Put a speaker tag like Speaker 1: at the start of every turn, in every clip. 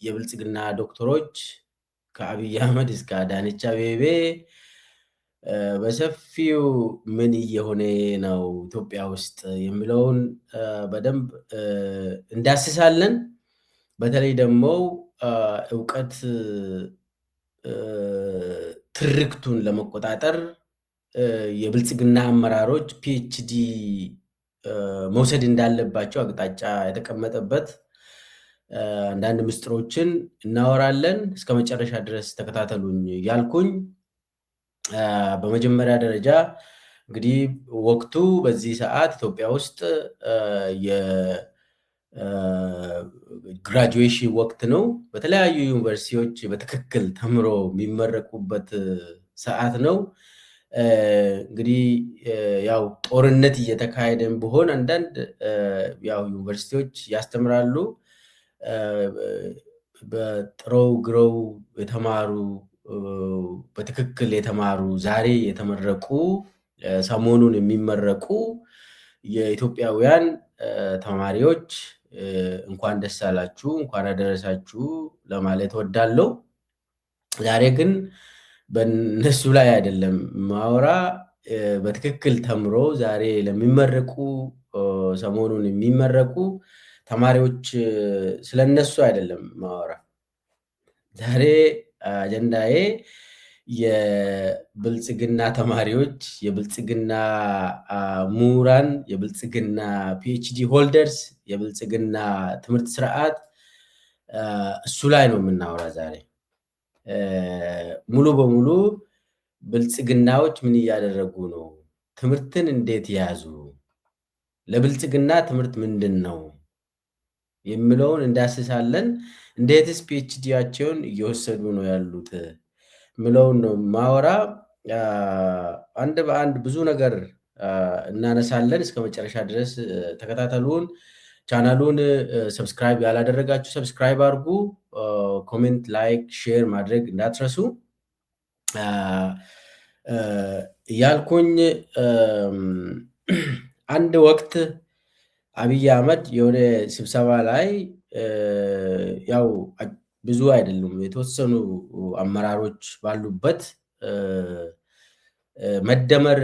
Speaker 1: የብልጽግና ዶክተሮች ከአብይ አህመድ እስከ አዳነች አቤቤ በሰፊው ምን እየሆነ ነው ኢትዮጵያ ውስጥ የሚለውን በደንብ እንዳስሳለን። በተለይ ደግሞ እውቀት ትርክቱን ለመቆጣጠር የብልጽግና አመራሮች ፒኤችዲ መውሰድ እንዳለባቸው አቅጣጫ የተቀመጠበት አንዳንድ ምስጢሮችን እናወራለን። እስከ መጨረሻ ድረስ ተከታተሉኝ ያልኩኝ። በመጀመሪያ ደረጃ እንግዲህ ወቅቱ በዚህ ሰዓት ኢትዮጵያ ውስጥ የግራጁዌሽን ወቅት ነው። በተለያዩ ዩኒቨርሲቲዎች በትክክል ተምሮ የሚመረቁበት ሰዓት ነው። እንግዲህ ያው ጦርነት እየተካሄደን ቢሆን አንዳንድ ያው ዩኒቨርሲቲዎች ያስተምራሉ። በጥረው ግረው የተማሩ በትክክል የተማሩ ዛሬ የተመረቁ ሰሞኑን የሚመረቁ የኢትዮጵያውያን ተማሪዎች እንኳን ደስ አላችሁ፣ እንኳን አደረሳችሁ ለማለት እወዳለሁ። ዛሬ ግን በእነሱ ላይ አይደለም ማወራ። በትክክል ተምሮ ዛሬ ለሚመረቁ ሰሞኑን የሚመረቁ ተማሪዎች ስለነሱ አይደለም ማወራ። ዛሬ አጀንዳዬ የብልጽግና ተማሪዎች፣ የብልጽግና ምሁራን፣ የብልጽግና ፒኤችዲ ሆልደርስ፣ የብልጽግና ትምህርት ስርዓት እሱ ላይ ነው የምናወራ ዛሬ። ሙሉ በሙሉ ብልጽግናዎች ምን እያደረጉ ነው? ትምህርትን እንዴት ያዙ? ለብልጽግና ትምህርት ምንድን ነው የሚለውን እንዳስሳለን። እንዴትስ ፒኤችዲያቸውን እየወሰዱ ነው ያሉት ምለውን ነው ማወራ። አንድ በአንድ ብዙ ነገር እናነሳለን። እስከ መጨረሻ ድረስ ተከታተሉን። ቻናሉን ሰብስክራይብ ያላደረጋችሁ ሰብስክራይብ አድርጉ። ኮሜንት፣ ላይክ፣ ሼር ማድረግ እንዳትረሱ እያልኩኝ አንድ ወቅት አብይ አህመድ የሆነ ስብሰባ ላይ ያው ብዙ አይደሉም የተወሰኑ አመራሮች ባሉበት መደመር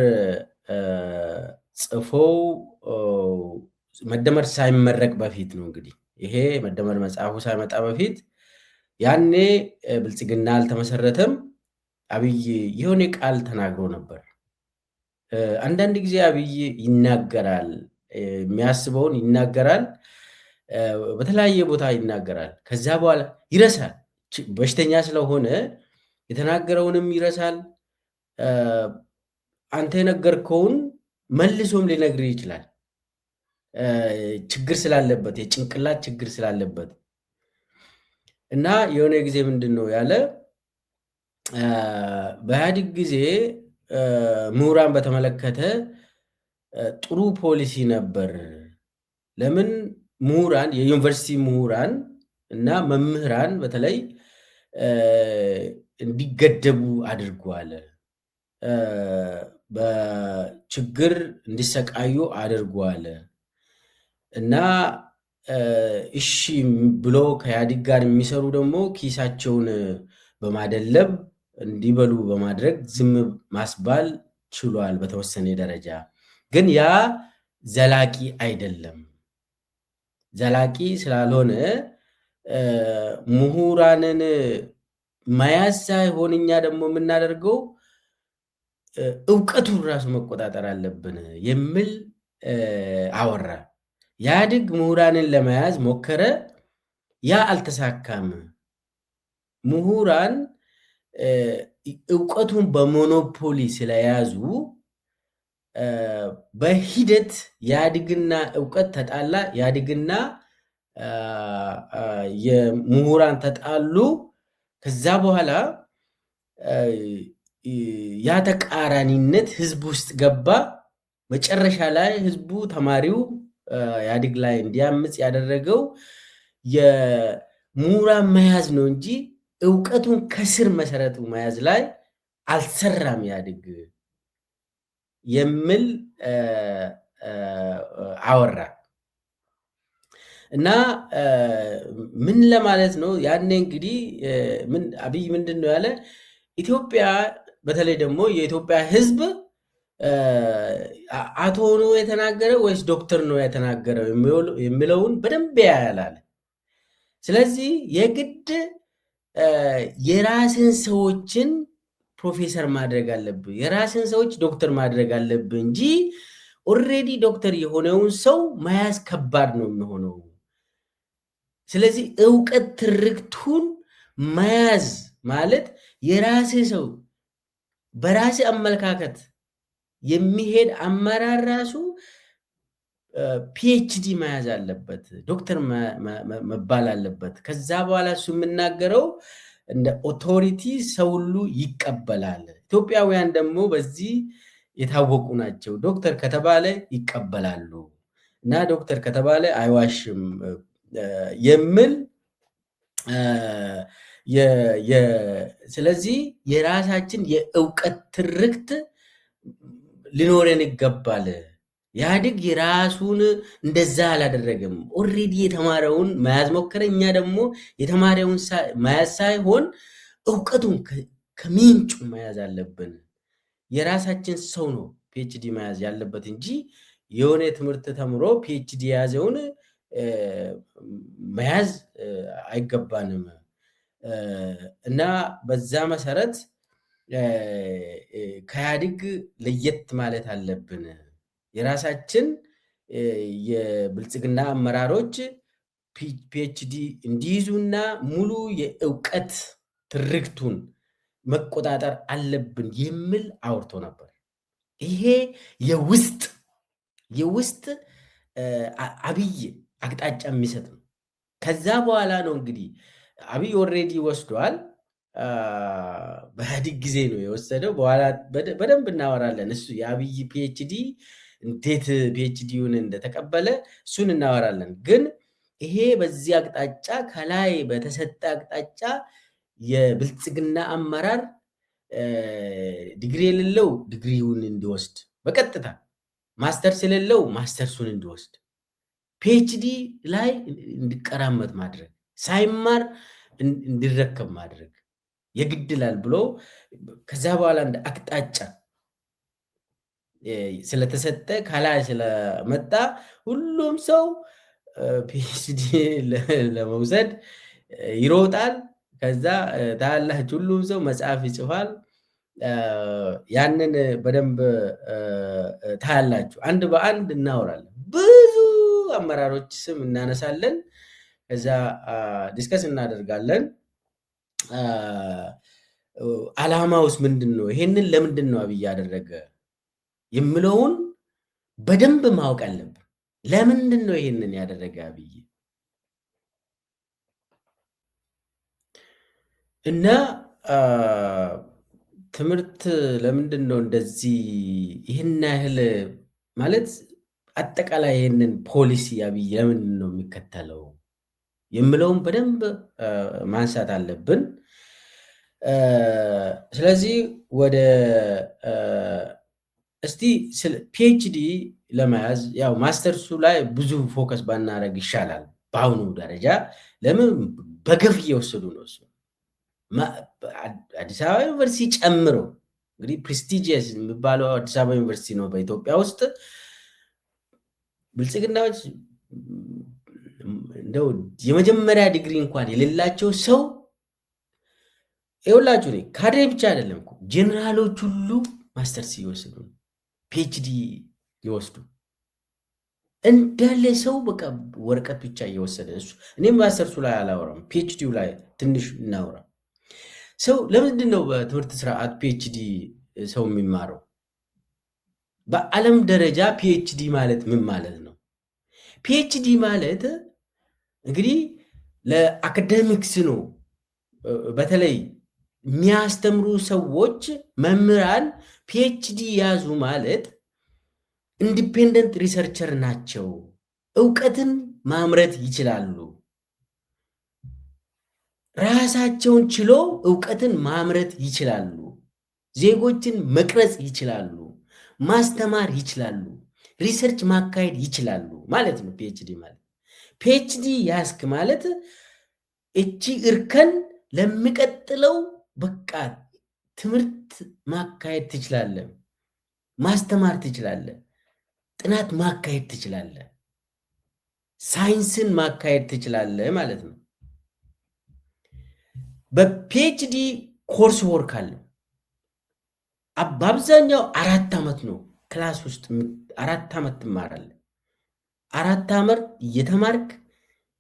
Speaker 1: ጽፈው መደመር ሳይመረቅ በፊት ነው እንግዲህ ይሄ መደመር መጽሐፉ ሳይመጣ በፊት ያኔ ብልጽግና አልተመሰረተም። አብይ የሆነ ቃል ተናግሮ ነበር። አንዳንድ ጊዜ አብይ ይናገራል፣ የሚያስበውን ይናገራል፣ በተለያየ ቦታ ይናገራል። ከዛ በኋላ ይረሳል። በሽተኛ ስለሆነ የተናገረውንም ይረሳል። አንተ የነገርከውን መልሶም ሊነግርህ ይችላል። ችግር ስላለበት የጭንቅላት ችግር ስላለበት እና የሆነ ጊዜ ምንድን ነው ያለ በኢህአዴግ ጊዜ ምሁራን በተመለከተ ጥሩ ፖሊሲ ነበር። ለምን ምሁራን የዩኒቨርሲቲ ምሁራን እና መምህራን በተለይ እንዲገደቡ አድርጓል። በችግር እንዲሰቃዩ አድርጓል እና እሺ ብሎ ከኢህአዴግ ጋር የሚሰሩ ደግሞ ኪሳቸውን በማደለብ እንዲበሉ በማድረግ ዝም ማስባል ችሏል በተወሰነ ደረጃ። ግን ያ ዘላቂ አይደለም። ዘላቂ ስላልሆነ ምሁራንን መያዝ ሳይሆን እኛ ደግሞ የምናደርገው እውቀቱን ራሱ መቆጣጠር አለብን የሚል አወራ። ኢህአዴግ ምሁራንን ለመያዝ ሞከረ። ያ አልተሳካም። ምሁራን እውቀቱን በሞኖፖሊ ስለያዙ በሂደት ኢህአዴግና እውቀት ተጣላ። ኢህአዴግና የምሁራን ተጣሉ። ከዛ በኋላ ያ ተቃራኒነት ህዝብ ውስጥ ገባ። መጨረሻ ላይ ህዝቡ ተማሪው ኢህአዴግ ላይ እንዲያምፅ ያደረገው የምሁራን መያዝ ነው እንጂ እውቀቱን ከስር መሰረቱ መያዝ ላይ አልሰራም ኢህአዴግ የሚል አወራ እና ምን ለማለት ነው ያኔ እንግዲህ አብይ ምንድን ነው ያለ ኢትዮጵያ በተለይ ደግሞ የኢትዮጵያ ሕዝብ አቶ ነው የተናገረው ወይስ ዶክተር ነው የተናገረው የሚለውን በደንብ ያያላል። ስለዚህ የግድ የራስን ሰዎችን ፕሮፌሰር ማድረግ አለብህ፣ የራስን ሰዎች ዶክተር ማድረግ አለብህ እንጂ ኦልሬዲ ዶክተር የሆነውን ሰው መያዝ ከባድ ነው የሚሆነው። ስለዚህ እውቀት ትርክቱን መያዝ ማለት የራሴ ሰው በራሴ አመለካከት የሚሄድ አመራር ራሱ ፒኤችዲ መያዝ አለበት፣ ዶክተር መባል አለበት። ከዛ በኋላ እሱ የምናገረው እንደ ኦቶሪቲ ሰው ሁሉ ይቀበላል። ኢትዮጵያውያን ደግሞ በዚህ የታወቁ ናቸው። ዶክተር ከተባለ ይቀበላሉ እና ዶክተር ከተባለ አይዋሽም የሚል ስለዚህ የራሳችን የእውቀት ትርክት ሊኖረን ይገባል። ኢህአዴግ የራሱን እንደዛ አላደረገም። ኦልሬዲ የተማረውን መያዝ ሞከረ። እኛ ደግሞ የተማረውን መያዝ ሳይሆን እውቀቱን ከምንጩ መያዝ አለብን። የራሳችን ሰው ነው ፒኤችዲ መያዝ ያለበት እንጂ የሆነ ትምህርት ተምሮ ፒኤችዲ የያዘውን መያዝ አይገባንም። እና በዛ መሰረት ከኢህአዴግ ለየት ማለት አለብን። የራሳችን የብልጽግና አመራሮች ፒኤችዲ እንዲይዙና ሙሉ የእውቀት ትርክቱን መቆጣጠር አለብን የሚል አውርቶ ነበር። ይሄ የውስጥ አብይ አቅጣጫ የሚሰጥ ነው። ከዛ በኋላ ነው እንግዲህ አብይ ኦልሬዲ ወስዷል። በኢህአዴግ ጊዜ ነው የወሰደው። በኋላ በደንብ እናወራለን። እሱ የአብይ ፒኤችዲ እንዴት ፒኤችዲውን እንደተቀበለ እሱን እናወራለን። ግን ይሄ በዚህ አቅጣጫ ከላይ በተሰጠ አቅጣጫ የብልጽግና አመራር ዲግሪ የሌለው ዲግሪውን እንዲወስድ በቀጥታ ማስተርስ የሌለው ማስተርሱን እንዲወስድ ፒኤችዲ ላይ እንዲቀራመጥ ማድረግ ሳይማር እንዲረከብ ማድረግ የግድላል ብሎ ከዛ በኋላ እንደ አቅጣጫ ስለተሰጠ ከላይ ስለመጣ ሁሉም ሰው ፒኤችዲ ለመውሰድ ይሮጣል። ከዛ ታላችሁ ሁሉም ሰው መጽሐፍ ይጽፋል። ያንን በደንብ ታያላችሁ። አንድ በአንድ እናወራለን። ብዙ አመራሮች ስም እናነሳለን። ከዛ ዲስከስ እናደርጋለን። ዓላማውስ ምንድን ነው? ይሄንን ለምንድን ነው አብይ ያደረገ የሚለውን በደንብ ማወቅ አለብን። ለምንድን ነው ይሄንን ያደረገ አብይ? እና ትምህርት ለምንድን ነው እንደዚህ ይህን ያህል ማለት አጠቃላይ ይህንን ፖሊሲ አብይ ለምንድን ነው የሚከተለው የሚለውን በደንብ ማንሳት አለብን። ስለዚህ ወደ እስቲ ፒኤችዲ ለመያዝ ያው ማስተርሱ ላይ ብዙ ፎከስ ባናደርግ ይሻላል በአሁኑ ደረጃ። ለምን በገፍ እየወሰዱ ነው። እሱ አዲስ አበባ ዩኒቨርሲቲ ጨምሮ እንግዲህ ፕሬስቲጂየስ የሚባለው አዲስ አበባ ዩኒቨርሲቲ ነው በኢትዮጵያ ውስጥ። ብልጽግናዎች እንደው የመጀመሪያ ዲግሪ እንኳን የሌላቸው ሰው ይኸውላችሁ ካድሬ ብቻ አይደለም እኮ ጄኔራሎች ሁሉ ማስተርስ ይወስዱ ፒኤችዲ ይወስዱ እንዳለ ሰው በቃ ወረቀት ብቻ እየወሰደ እሱ። እኔም ማስተርሱ ላይ አላወራም፣ ፒኤችዲው ላይ ትንሽ እናውራ። ሰው ለምንድን ነው በትምህርት ስርዓት ፒኤችዲ ሰው የሚማረው? በዓለም ደረጃ ፒኤችዲ ማለት ምን ማለት ነው? ፒኤችዲ ማለት እንግዲህ ለአካደሚክስ ነው። በተለይ የሚያስተምሩ ሰዎች መምህራን ፒኤችዲ ያዙ ማለት ኢንዲፔንደንት ሪሰርቸር ናቸው። እውቀትን ማምረት ይችላሉ። ራሳቸውን ችሎ እውቀትን ማምረት ይችላሉ። ዜጎችን መቅረጽ ይችላሉ። ማስተማር ይችላሉ። ሪሰርች ማካሄድ ይችላሉ ማለት ነው ፒኤችዲ ማለት። ፒኤችዲ ያስክ ማለት እቺ እርከን ለሚቀጥለው በቃ ትምህርት ማካሄድ ትችላለህ፣ ማስተማር ትችላለህ፣ ጥናት ማካሄድ ትችላለህ፣ ሳይንስን ማካሄድ ትችላለህ ማለት ነው። በፒኤችዲ ኮርስ ወርክ አለ። በአብዛኛው 4 ዓመት ነው ክላስ ውስጥ 4 ዓመት ትማራለህ። 4 ዓመት እየተማርክ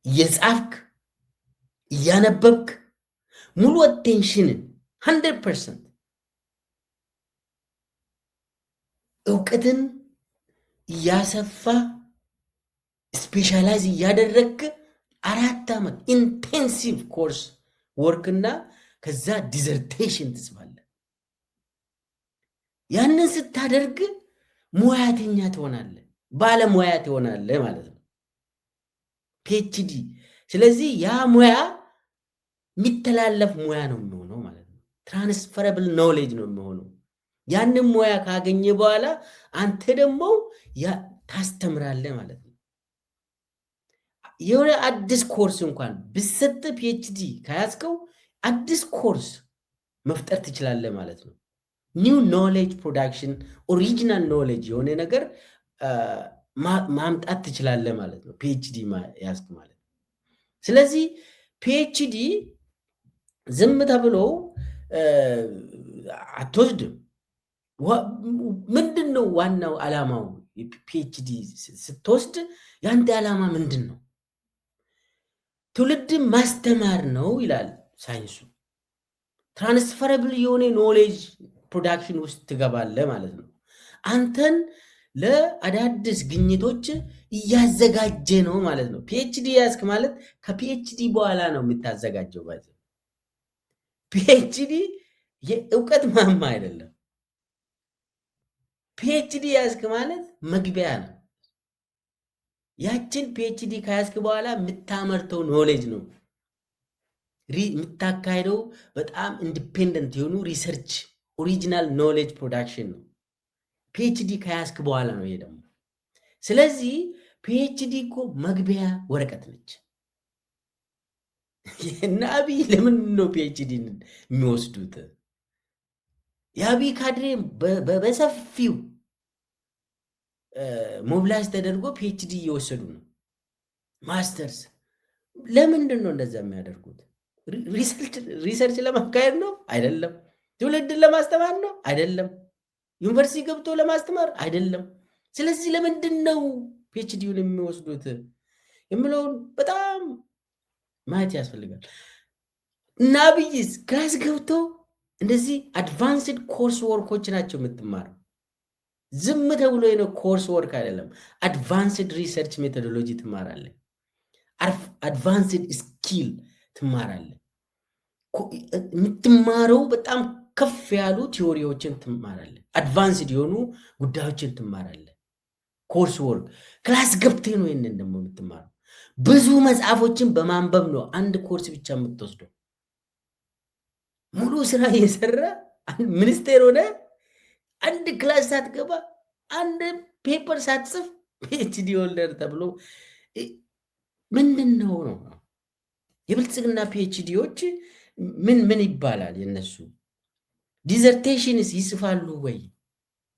Speaker 1: እየጻፍክ እያነበብክ ሙሉ አቴንሽንን 100% እውቀትን እያሰፋ ስፔሻላይዝ እያደረግክ 4 ዓመት ኢንቴንሲቭ ኮርስ ወርክና ከዛ ዲዘርቴሽን ትጽፋለህ። ያንን ስታደርግ ሙያተኛ ትሆናለህ፣ ባለሙያ ትሆናለህ ማለት ነው ፒኤችዲ። ስለዚህ ያ ሙያ የሚተላለፍ ሙያ ነው የሚሆነው ማለት ነው። ትራንስፈረብል ኖሌጅ ነው የሚሆነው። ያንን ሙያ ካገኘ በኋላ አንተ ደግሞ ታስተምራለህ ማለት ነው። የሆነ አዲስ ኮርስ እንኳን ብሰጥ ፒኤችዲ ከያዝከው አዲስ ኮርስ መፍጠር ትችላለህ ማለት ነው። ኒው ኖሌጅ ፕሮዳክሽን፣ ኦሪጂናል ኖሌጅ የሆነ ነገር ማምጣት ትችላለህ ማለት ነው ፒኤችዲ ያዝክ ማለት ነው። ስለዚህ ፒኤችዲ ዝም ተብሎ አትወስድም። ምንድን ነው ዋናው ዓላማው? ፒኤችዲ ስትወስድ ያንተ ዓላማ ምንድን ነው? ትውልድን ማስተማር ነው ይላል ሳይንሱ። ትራንስፈረብል የሆነ ኖሌጅ ፕሮዳክሽን ውስጥ ትገባለህ ማለት ነው። አንተን ለአዳዲስ ግኝቶች እያዘጋጀ ነው ማለት ነው። ፒኤችዲ ያዝክ ማለት ከፒኤችዲ በኋላ ነው የምታዘጋጀው ማለት ነው። ፒኤችዲ የእውቀት ማማ አይደለም። ፒኤችዲ ያዝክ ማለት መግቢያ ነው። ያችን ፒኤችዲ ከያዝክ በኋላ የምታመርተው ኖሌጅ ነው የምታካሄደው። በጣም ኢንዲፔንደንት የሆኑ ሪሰርች ኦሪጂናል ኖሌጅ ፕሮዳክሽን ነው ፒኤችዲ ከያዝክ በኋላ ነው ይሄ ደግሞ። ስለዚህ ፒኤችዲ እኮ መግቢያ ወረቀት ነች። እና አብይ ለምን ነው ፒኤችዲ የሚወስዱት? የአብይ ካድሬ በሰፊው ሞብላይዝ ተደርጎ ፒኤችዲ እየወሰዱ ነው። ማስተርስ ለምንድን ነው እንደዛ የሚያደርጉት? ሪሰርች ለማካሄድ ነው? አይደለም። ትውልድን ለማስተማር ነው? አይደለም። ዩኒቨርሲቲ ገብቶ ለማስተማር አይደለም። ስለዚህ ለምንድን ነው ፒኤችዲውን የሚወስዱት የምለውን በጣም ማየት ያስፈልጋል። እና አብይስ ክላስ ገብቶ እንደዚህ አድቫንስድ ኮርስ ወርኮች ናቸው የምትማረው። ዝም ተብሎ ነው ኮርስ ወርክ አይደለም። አድቫንስድ ሪሰርች ሜቶዶሎጂ ትማራለህ። አድቫንስድ ስኪል ትማራለህ። የምትማረው በጣም ከፍ ያሉ ቲዎሪዎችን ትማራለህ። አድቫንስድ የሆኑ ጉዳዮችን ትማራለህ። ኮርስ ወርክ ክላስ ገብተህ ነው ይህንን ደግሞ የምትማረው። ብዙ መጽሐፎችን በማንበብ ነው አንድ ኮርስ ብቻ የምትወስደው። ሙሉ ስራ እየሰራ ሚኒስቴር ሆነ አንድ ክላስ ሳትገባ አንድ ፔፐር ሳትጽፍ ፒኤችዲ ሆልደር ተብሎ ምንድን ነው ነው? የብልጽግና ፒኤችዲዎች ምን ይባላል? የነሱ ዲዘርቴሽንስ ይጽፋሉ ወይ?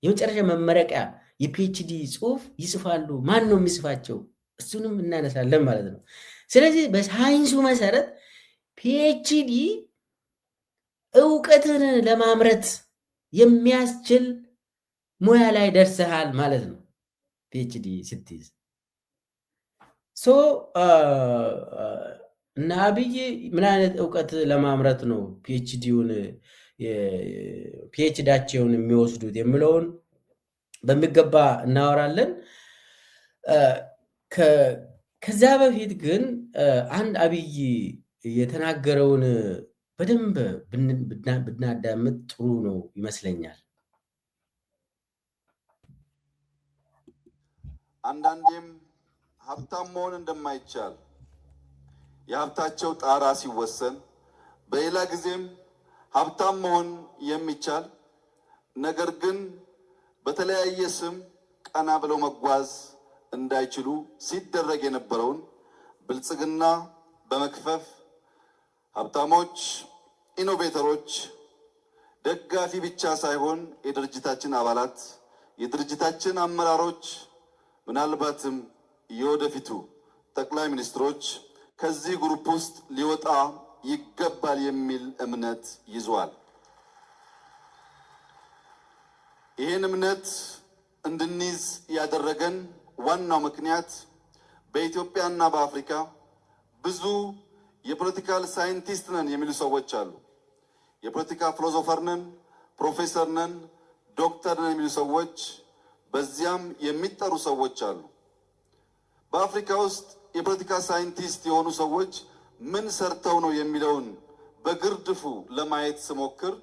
Speaker 1: የመጨረሻ መመረቂያ የፒኤችዲ ጽሁፍ ይጽፋሉ? ማን ነው የሚጽፋቸው? እሱንም እናነሳለን ማለት ነው። ስለዚህ በሳይንሱ መሰረት ፒኤችዲ እውቀትን ለማምረት የሚያስችል ሙያ ላይ ደርሰሃል ማለት ነው ፒኤችዲ ስትይዝ። እና አብይ ምን አይነት እውቀት ለማምረት ነው ፒኤችዲያቸውን የሚወስዱት የሚለውን በሚገባ እናወራለን። ከዛ በፊት ግን አንድ አብይ የተናገረውን በደንብ ብናዳምጥ ጥሩ ነው ይመስለኛል።
Speaker 2: አንዳንዴም ሀብታም መሆን እንደማይቻል የሀብታቸው ጣራ ሲወሰን፣ በሌላ ጊዜም ሀብታም መሆን የሚቻል ነገር ግን በተለያየ ስም ቀና ብለው መጓዝ እንዳይችሉ ሲደረግ የነበረውን ብልጽግና በመክፈፍ ሀብታሞች፣ ኢኖቬተሮች፣ ደጋፊ ብቻ ሳይሆን የድርጅታችን አባላት፣ የድርጅታችን አመራሮች፣ ምናልባትም የወደፊቱ ጠቅላይ ሚኒስትሮች ከዚህ ግሩፕ ውስጥ ሊወጣ ይገባል የሚል እምነት ይዟል። ይህን እምነት እንድንይዝ ያደረገን ዋናው ምክንያት በኢትዮጵያና በአፍሪካ ብዙ የፖለቲካል ሳይንቲስት ነን የሚሉ ሰዎች አሉ። የፖለቲካ ፊሎሶፈር ነን፣ ፕሮፌሰር ነን፣ ዶክተር ነን የሚሉ ሰዎች በዚያም የሚጠሩ ሰዎች አሉ። በአፍሪካ ውስጥ የፖለቲካ ሳይንቲስት የሆኑ ሰዎች ምን ሰርተው ነው የሚለውን በግርድፉ ለማየት ስሞክር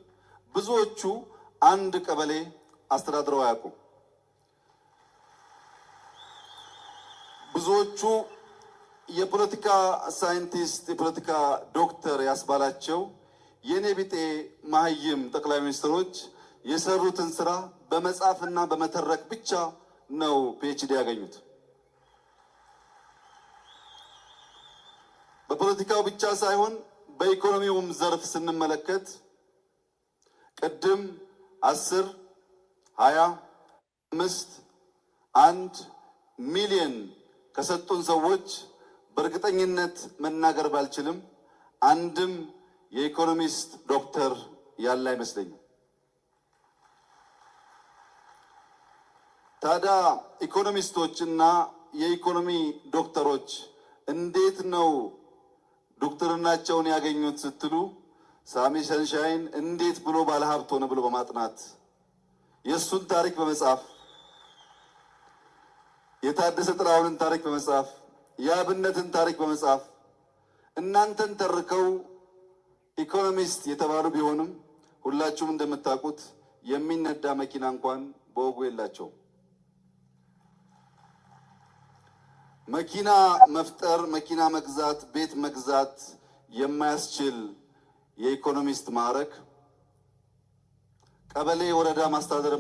Speaker 2: ብዙዎቹ አንድ ቀበሌ አስተዳድረው አያውቁም። ብዙዎቹ የፖለቲካ ሳይንቲስት የፖለቲካ ዶክተር ያስባላቸው የኔ ቢጤ መሀይም ጠቅላይ ሚኒስትሮች የሰሩትን ስራ በመጻፍና በመተረክ ብቻ ነው ፒኤችዲ ያገኙት። በፖለቲካው ብቻ ሳይሆን በኢኮኖሚውም ዘርፍ ስንመለከት ቅድም 10፣ 20፣ 5፣ 1 ሚሊዮን ከሰጡን ሰዎች በእርግጠኝነት መናገር ባልችልም አንድም የኢኮኖሚስት ዶክተር ያለ አይመስለኝም። ታዲያ ኢኮኖሚስቶችና የኢኮኖሚ ዶክተሮች እንዴት ነው ዶክተርናቸውን ያገኙት ስትሉ ሳሚ ሸንሻይን እንዴት ብሎ ባለሀብት ሆነ ብሎ በማጥናት የእሱን ታሪክ በመጻፍ የታደሰ ጥላሁንን ታሪክ በመጻፍ የአብነትን ታሪክ በመጻፍ እናንተን ተርከው ኢኮኖሚስት የተባሉ ቢሆንም ሁላችሁም እንደምታውቁት የሚነዳ መኪና እንኳን በወጉ የላቸውም። መኪና መፍጠር፣ መኪና መግዛት፣ ቤት መግዛት የማያስችል የኢኮኖሚስት ማዕረግ፣ ቀበሌ ወረዳ ማስተዳደር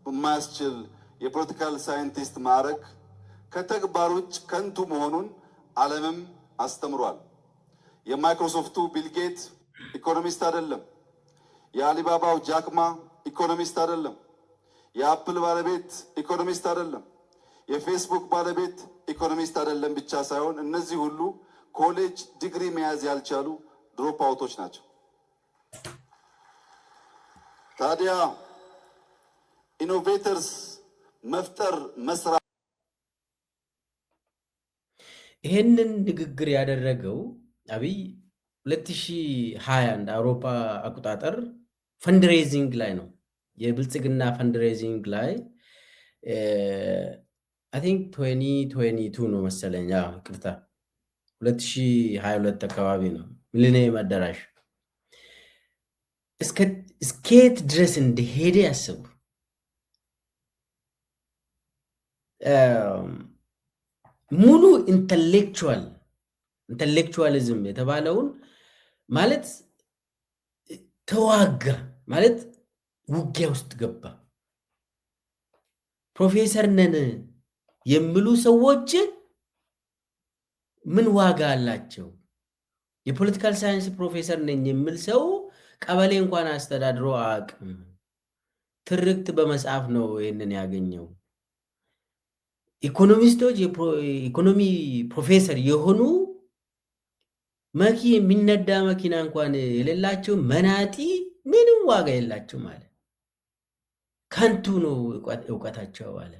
Speaker 2: የማያስችል የፖለቲካል ሳይንቲስት ማዕረግ ከተግባር ውጭ ከንቱ መሆኑን ዓለምም አስተምሯል። የማይክሮሶፍቱ ቢልጌት ኢኮኖሚስት አይደለም። የአሊባባው ጃክማ ኢኮኖሚስት አይደለም። የአፕል ባለቤት ኢኮኖሚስት አይደለም። የፌስቡክ ባለቤት ኢኮኖሚስት አይደለም ብቻ ሳይሆን እነዚህ ሁሉ ኮሌጅ ዲግሪ መያዝ ያልቻሉ ድሮፕ አውቶች ናቸው። ታዲያ ኢኖቬተርስ መፍጠር መስራት
Speaker 1: ይህንን ንግግር ያደረገው አብይ 2020 እንደ አውሮፓ አቆጣጠር ፈንድሬዚንግ ላይ ነው። የብልጽግና ፈንድሬዚንግ ላይ አይ ቲንክ 2022 ነው መሰለኝ። ይቅርታ 2022 አካባቢ ነው። ሚሊኒየም አዳራሽ እስከየት ድረስ እንደሄደ ያስቡ። ሙሉ ኢንተሌክቹዋሊዝም የተባለውን ማለት ተዋጋ ማለት ውጊያ ውስጥ ገባ። ፕሮፌሰር ነን የሚሉ ሰዎች ምን ዋጋ አላቸው? የፖለቲካል ሳይንስ ፕሮፌሰር ነኝ የሚል ሰው ቀበሌ እንኳን አስተዳድሮ አያውቅም። ትርክት በመጽሐፍ ነው ይህንን ያገኘው። ኢኮኖሚስቶች የኢኮኖሚ ፕሮፌሰር የሆኑ የሚነዳ መኪና እንኳን የሌላቸው መናጢ ምንም ዋጋ የላቸው ማለት ከንቱ ነው እውቀታቸው አለ።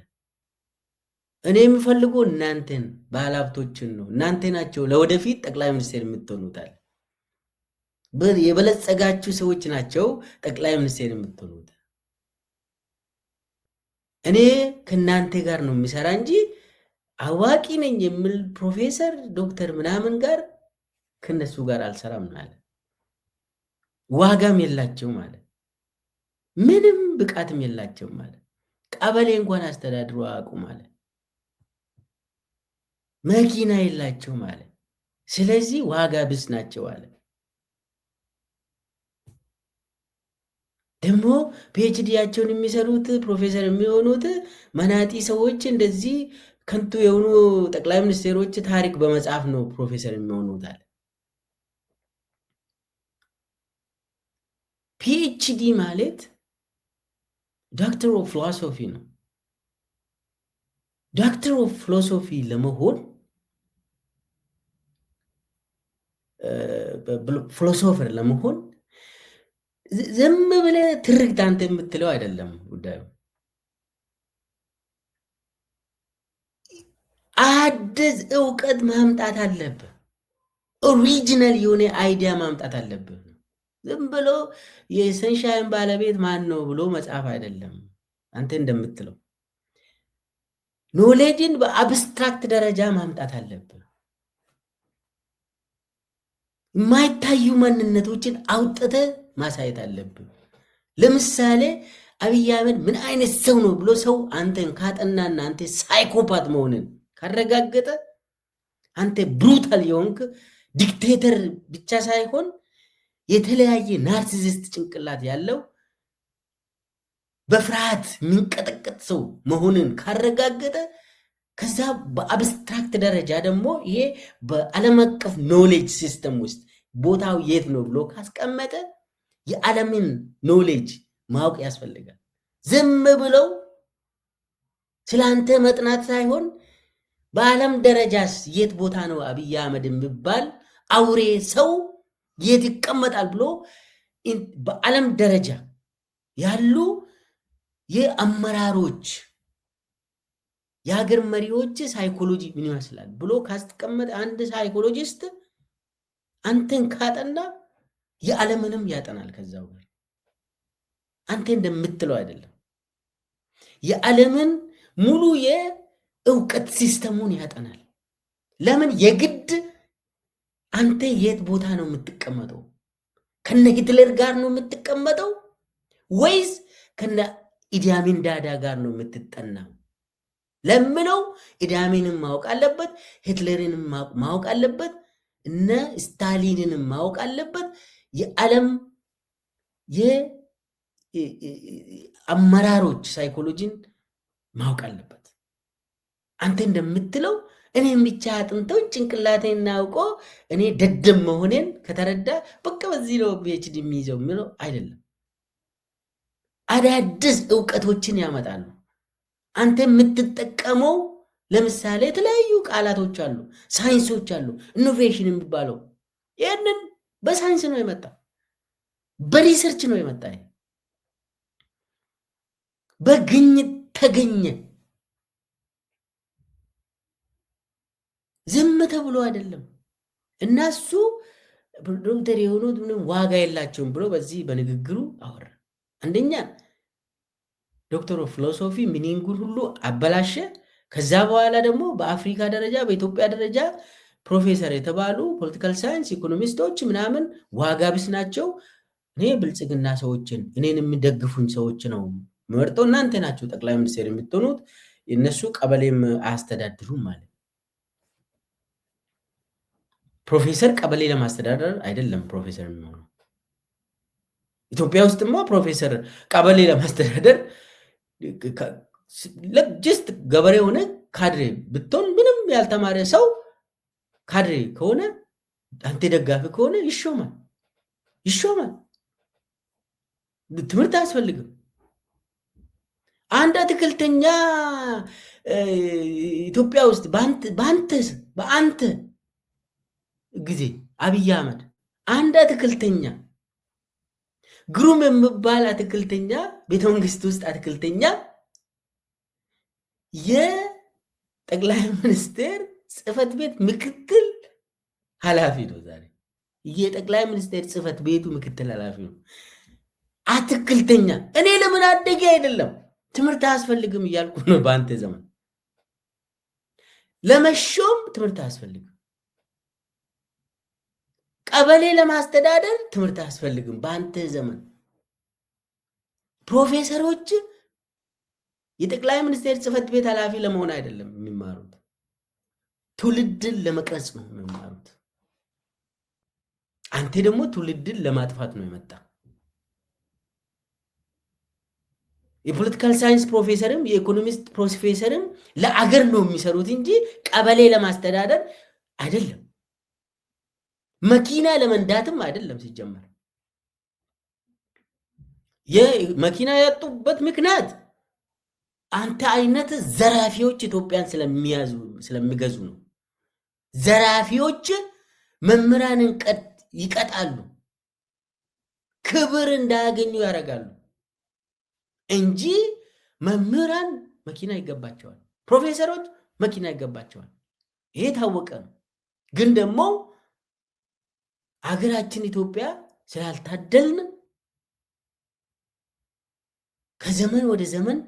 Speaker 1: እኔ የምፈልገው እናንተን ባለሀብቶችን ነው። እናንተ ናቸው ለወደፊት ጠቅላይ ሚኒስቴር የምትሆኑት አለ። የበለጸጋችሁ ሰዎች ናቸው ጠቅላይ ሚኒስቴር የምትሆኑት። እኔ ከእናንተ ጋር ነው የሚሰራ እንጂ አዋቂ ነኝ የሚል ፕሮፌሰር ዶክተር ምናምን ጋር ከነሱ ጋር አልሰራም አለ። ዋጋም የላቸው ማለት ምንም ብቃትም የላቸው ማለት ቀበሌ እንኳን አስተዳድሮ አያውቁም ማለት መኪና የላቸው ማለት ስለዚህ ዋጋ ቢስ ናቸው አለ። ደግሞ ፒኤችዲያቸውን የሚሰሩት ፕሮፌሰር የሚሆኑት መናጢ ሰዎች እንደዚህ ከንቱ የሆኑ ጠቅላይ ሚኒስቴሮች ታሪክ በመጽሐፍ ነው ፕሮፌሰር የሚሆኑት አለ። ፒኤችዲ ማለት ዶክተር ኦፍ ፊሎሶፊ ነው። ዶክተር ኦፍ ፊሎሶፊ ለመሆን ፊሎሶፈር ለመሆን ዝም ብለህ ትርክት አንተ የምትለው አይደለም ጉዳዩ። አዲስ እውቀት ማምጣት አለብህ። ኦሪጂናል የሆነ አይዲያ ማምጣት አለብህ። ዝም ብሎ የሰንሻይን ባለቤት ማን ነው ብሎ መጽሐፍ አይደለም። አንተ እንደምትለው ኖሌጅን በአብስትራክት ደረጃ ማምጣት አለብህ። የማይታዩ ማንነቶችን አውጥተህ ማሳየት አለብህ። ለምሳሌ አብይ አህመድ ምን አይነት ሰው ነው ብሎ ሰው አንተን ካጠናና አንተ ሳይኮፓት መሆንን ካረጋገጠ አንተ ብሩታል የሆንክ ዲክቴተር ብቻ ሳይሆን የተለያየ ናርሲሲስት ጭንቅላት ያለው በፍርሃት የሚንቀጠቀጥ ሰው መሆንን ካረጋገጠ ከዛ በአብስትራክት ደረጃ ደግሞ ይሄ በዓለም አቀፍ ኖሌጅ ሲስተም ውስጥ ቦታው የት ነው ብሎ ካስቀመጠ የዓለምን ኖሌጅ ማወቅ ያስፈልጋል። ዝም ብለው ስላንተ መጥናት ሳይሆን በዓለም ደረጃስ የት ቦታ ነው አብይ አህመድ የሚባል አውሬ ሰው የት ይቀመጣል ብሎ በዓለም ደረጃ ያሉ የአመራሮች የሀገር መሪዎች ሳይኮሎጂ ምን ይመስላል ብሎ ካስቀመጠ አንድ ሳይኮሎጂስት አንተን ካጠና የዓለምንም ያጠናል። ከዛው ጋር አንተ እንደምትለው አይደለም፣ የዓለምን ሙሉ የእውቀት ሲስተሙን ያጠናል። ለምን የግድ አንተ የት ቦታ ነው የምትቀመጠው? ከነ ሂትለር ጋር ነው የምትቀመጠው ወይስ ከነ ኢዲያሚን ዳዳ ጋር ነው የምትጠናው? ለምነው ኢዲያሚንን ማወቅ አለበት፣ ሂትለርንም ማወቅ አለበት፣ እነ ስታሊንንም ማወቅ አለበት። የዓለም የአመራሮች ሳይኮሎጂን ማወቅ አለበት። አንተ እንደምትለው እኔም ብቻ አጥንተው ጭንቅላቴን አውቆ እኔ ደደም መሆኔን ከተረዳ በቃ በዚህ ነው ፒኤችዲ የሚይዘው የሚለው አይደለም። አዳዲስ እውቀቶችን ያመጣሉ። አንተ የምትጠቀመው ለምሳሌ የተለያዩ ቃላቶች አሉ፣ ሳይንሶች አሉ፣ ኢኖቬሽን የሚባለው ይህንን በሳይንስ ነው የመጣ፣ በሪሰርች ነው የመጣ፣ በግኝት ተገኘ። ዝም ተብሎ አይደለም። እናሱ ዶክተር የሆኑት ምንም ዋጋ የላቸውም ብሎ በዚህ በንግግሩ አወራ። አንደኛ ዶክተር ኦፍ ፊሎሶፊ ሚኒንጉን ሁሉ አበላሸ። ከዛ በኋላ ደግሞ በአፍሪካ ደረጃ በኢትዮጵያ ደረጃ ፕሮፌሰር የተባሉ ፖለቲካል ሳይንስ ኢኮኖሚስቶች ምናምን ዋጋ ቢስ ናቸው። እኔ ብልጽግና ሰዎችን እኔን የሚደግፉኝ ሰዎች ነው መርጠው እናንተ ናቸው ጠቅላይ ሚኒስቴር የምትሆኑት፣ እነሱ ቀበሌም አያስተዳድሩም ማለት። ፕሮፌሰር ቀበሌ ለማስተዳደር አይደለም ፕሮፌሰር የሚሆነው። ኢትዮጵያ ውስጥማ ፕሮፌሰር ቀበሌ ለማስተዳደር ጀስት ገበሬ ሆነ ካድሬ ብትሆን ምንም ያልተማረ ሰው ካድሬ ከሆነ አንተ ደጋፊ ከሆነ ይሾማል። ትምህርት አያስፈልግም። አንድ አትክልተኛ ኢትዮጵያ ውስጥ በአንተ ጊዜ አብይ አህመድ አንድ አትክልተኛ ግሩም የሚባል አትክልተኛ ቤተመንግስት ውስጥ አትክልተኛ የጠቅላይ ሚኒስቴር ጽህፈት ቤት ምክትል ኃላፊ ነው። ዛሬ የጠቅላይ ሚኒስቴር ጽህፈት ቤቱ ምክትል ኃላፊ ነው። አትክልተኛ እኔ ለምን አደገ አይደለም ትምህርት አያስፈልግም እያልኩ ነው። በአንተ ዘመን ለመሾም ትምህርት አያስፈልግም። ቀበሌ ለማስተዳደር ትምህርት አያስፈልግም። በአንተ ዘመን ፕሮፌሰሮች የጠቅላይ ሚኒስቴር ጽህፈት ቤት ኃላፊ ለመሆን አይደለም የሚማሩት፣ ትውልድን ለመቅረጽ ነው የሚማሩት። አንተ ደግሞ ትውልድን ለማጥፋት ነው የመጣ። የፖለቲካል ሳይንስ ፕሮፌሰርም የኢኮኖሚስት ፕሮፌሰርም ለአገር ነው የሚሰሩት እንጂ ቀበሌ ለማስተዳደር አይደለም። መኪና ለመንዳትም አይደለም። ሲጀመር የመኪና ያጡበት ምክንያት አንተ አይነት ዘራፊዎች ኢትዮጵያን ስለሚገዙ ነው። ዘራፊዎች መምህራንን ይቀጣሉ፣ ክብር እንዳያገኙ ያደርጋሉ እንጂ መምህራን መኪና ይገባቸዋል፣ ፕሮፌሰሮች መኪና ይገባቸዋል። ይሄ ታወቀ ነው። ግን ደግሞ አገራችን ኢትዮጵያ ስላልታደልን ከዘመን ወደ ዘመን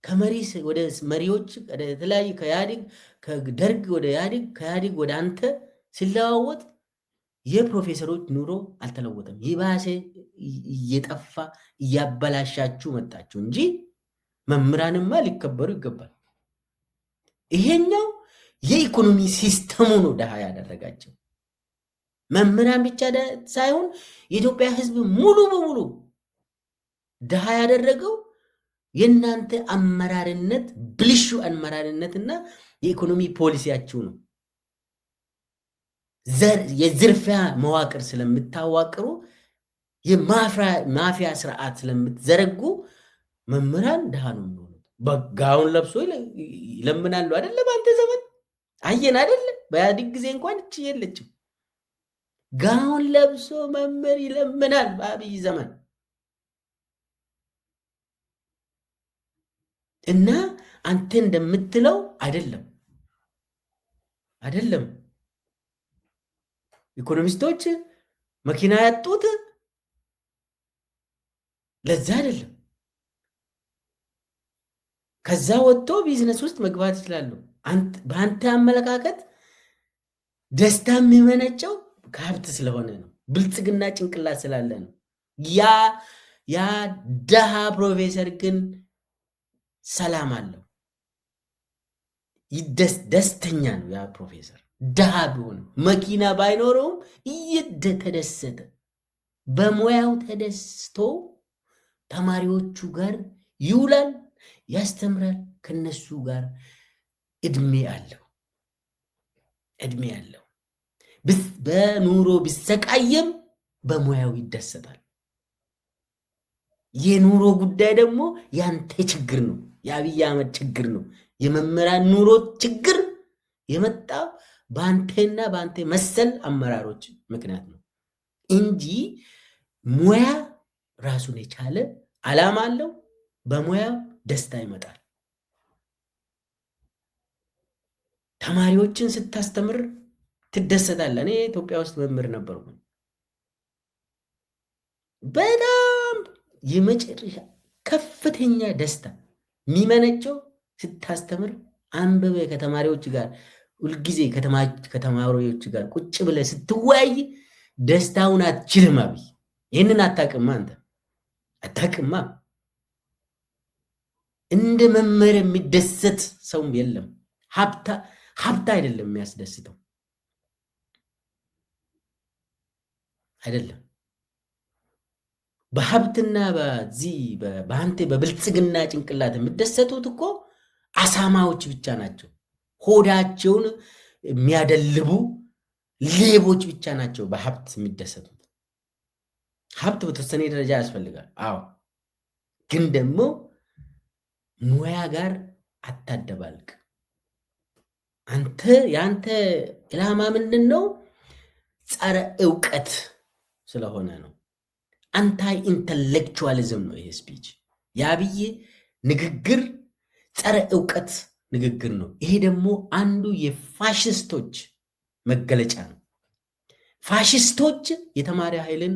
Speaker 1: ከመሪ ወደ መሪዎች የተለያዩ ከኢህአዴግ ከደርግ ወደ ኢህአዴግ ከኢህአዴግ ወደ አንተ ሲለዋወጥ የፕሮፌሰሮች ኑሮ አልተለወጠም። ይባሴ እየጠፋ እያበላሻችሁ መጣችሁ እንጂ መምህራንማ ሊከበሩ ይገባል። ይሄኛው የኢኮኖሚ ሲስተሙ ነው ድሃ ያደረጋቸው። መምህራን ብቻ ሳይሆን የኢትዮጵያ ሕዝብ ሙሉ በሙሉ ድሃ ያደረገው የእናንተ አመራርነት፣ ብልሹ አመራርነትና የኢኮኖሚ ፖሊሲያችሁ ነው። የዝርፊያ መዋቅር ስለምታዋቅሩ፣ የማፊያ ስርዓት ስለምትዘረጉ መምህራን ድሃ ነው የሚሆኑት። በጋውን ለብሶ ይለምናሉ አይደለ? በአንተ ዘመን አየን አይደለ? በኢህአዴግ ጊዜ እንኳን እቺ የለችም። ጋውን ለብሶ መምህር ይለምናል በአብይ ዘመን። እና አንተ እንደምትለው አይደለም። ኢኮኖሚስቶች መኪና ያጡት ለዛ አይደለም። ከዛ ወጥቶ ቢዝነስ ውስጥ መግባት ይችላሉ። በአንተ አመለካከት ደስታ የሚመነጨው ከሀብት ስለሆነ ነው። ብልጽግና ጭንቅላት ስላለ ነው። ያ ደሃ ፕሮፌሰር ግን ሰላም አለው፣ ደስተኛ ነው። ያ ፕሮፌሰር ደሃ ቢሆንም መኪና ባይኖረውም እየተደሰተ በሙያው ተደስቶ ተማሪዎቹ ጋር ይውላል፣ ያስተምራል። ከነሱ ጋር እድሜ አለው። በኑሮ ቢሰቃየም በሙያው ይደሰታል። የኑሮ ጉዳይ ደግሞ ያንተ ችግር ነው፣ የአብይ አህመድ ችግር ነው። የመምህራን ኑሮ ችግር የመጣው በአንተና በአንተ መሰል አመራሮች ምክንያት ነው እንጂ ሙያ ራሱን የቻለ ዓላማ አለው። በሙያ ደስታ ይመጣል። ተማሪዎችን ስታስተምር ትደሰታለህ። እኔ ኢትዮጵያ ውስጥ መምህር ነበርኩ። በጣም የመጨረሻ ከፍተኛ ደስታ የሚመነጨው ስታስተምር አንብበ ከተማሪዎች ጋር ሁልጊዜ ከተማሪዎች ጋር ቁጭ ብለህ ስትወያይ ደስታውን አትችልም። አብይ ይህንን አታውቅማ፣ አንተ አታውቅማ። እንደ መምህር የሚደሰት ሰውም የለም። ሀብታ አይደለም የሚያስደስተው አይደለም። በሀብትና በዚህ በአንተ በብልጽግና ጭንቅላት የሚደሰቱት እኮ አሳማዎች ብቻ ናቸው። ሆዳቸውን የሚያደልቡ ሌቦች ብቻ ናቸው በሀብት የሚደሰቱት። ሀብት በተወሰነ ደረጃ ያስፈልጋል። አዎ፣ ግን ደግሞ ሙያ ጋር አታደባልቅ። የአንተ ኢላማ ምንድን ነው? ጸረ እውቀት ስለሆነ ነው። አንታይ ኢንተሌክቹዋሊዝም ነው ይሄ ስፒች። የአብይ ንግግር ጸረ እውቀት ንግግር ነው። ይሄ ደግሞ አንዱ የፋሽስቶች መገለጫ ነው። ፋሽስቶች የተማሪ ኃይልን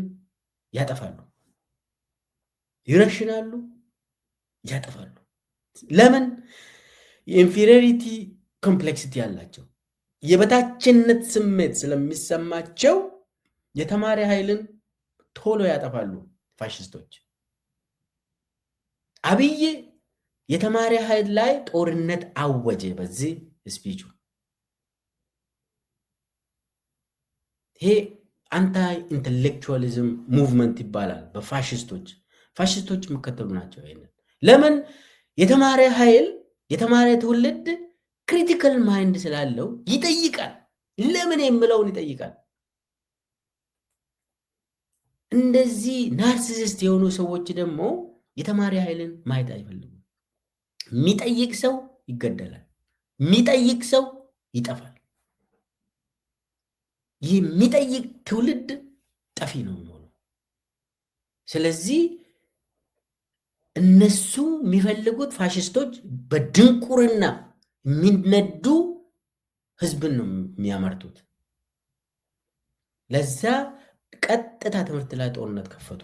Speaker 1: ያጠፋሉ፣ ይረሽናሉ፣ ያጠፋሉ። ለምን? የኢንፌሪዮሪቲ ኮምፕሌክሲቲ ያላቸው የበታችነት ስሜት ስለሚሰማቸው የተማሪ ኃይልን ቶሎ ያጠፋሉ ፋሽስቶች። አብይ የተማሪ ኃይል ላይ ጦርነት አወጀ በዚህ ስፒቹ። ይሄ አንታይ ኢንተሌክቹዋሊዝም ሙቭመንት ይባላል በፋሽስቶች። ፋሽስቶች የሚከተሉ ናቸው። ይሄንን ለምን የተማረ ኃይል የተማረ ትውልድ ክሪቲካል ማይንድ ስላለው ይጠይቃል። ለምን የምለውን ይጠይቃል። እንደዚህ ናርሲሲስት የሆኑ ሰዎች ደግሞ የተማሪ ኃይልን ማየት አይፈልጉም። የሚጠይቅ ሰው ይገደላል። የሚጠይቅ ሰው ይጠፋል። ይህ የሚጠይቅ ትውልድ ጠፊ ነው የሚሆነው። ስለዚህ እነሱ የሚፈልጉት ፋሽስቶች በድንቁርና የሚነዱ ህዝብን ነው የሚያመርቱት። ለዛ ቀጥታ ትምህርት ላይ ጦርነት ከፈቱ።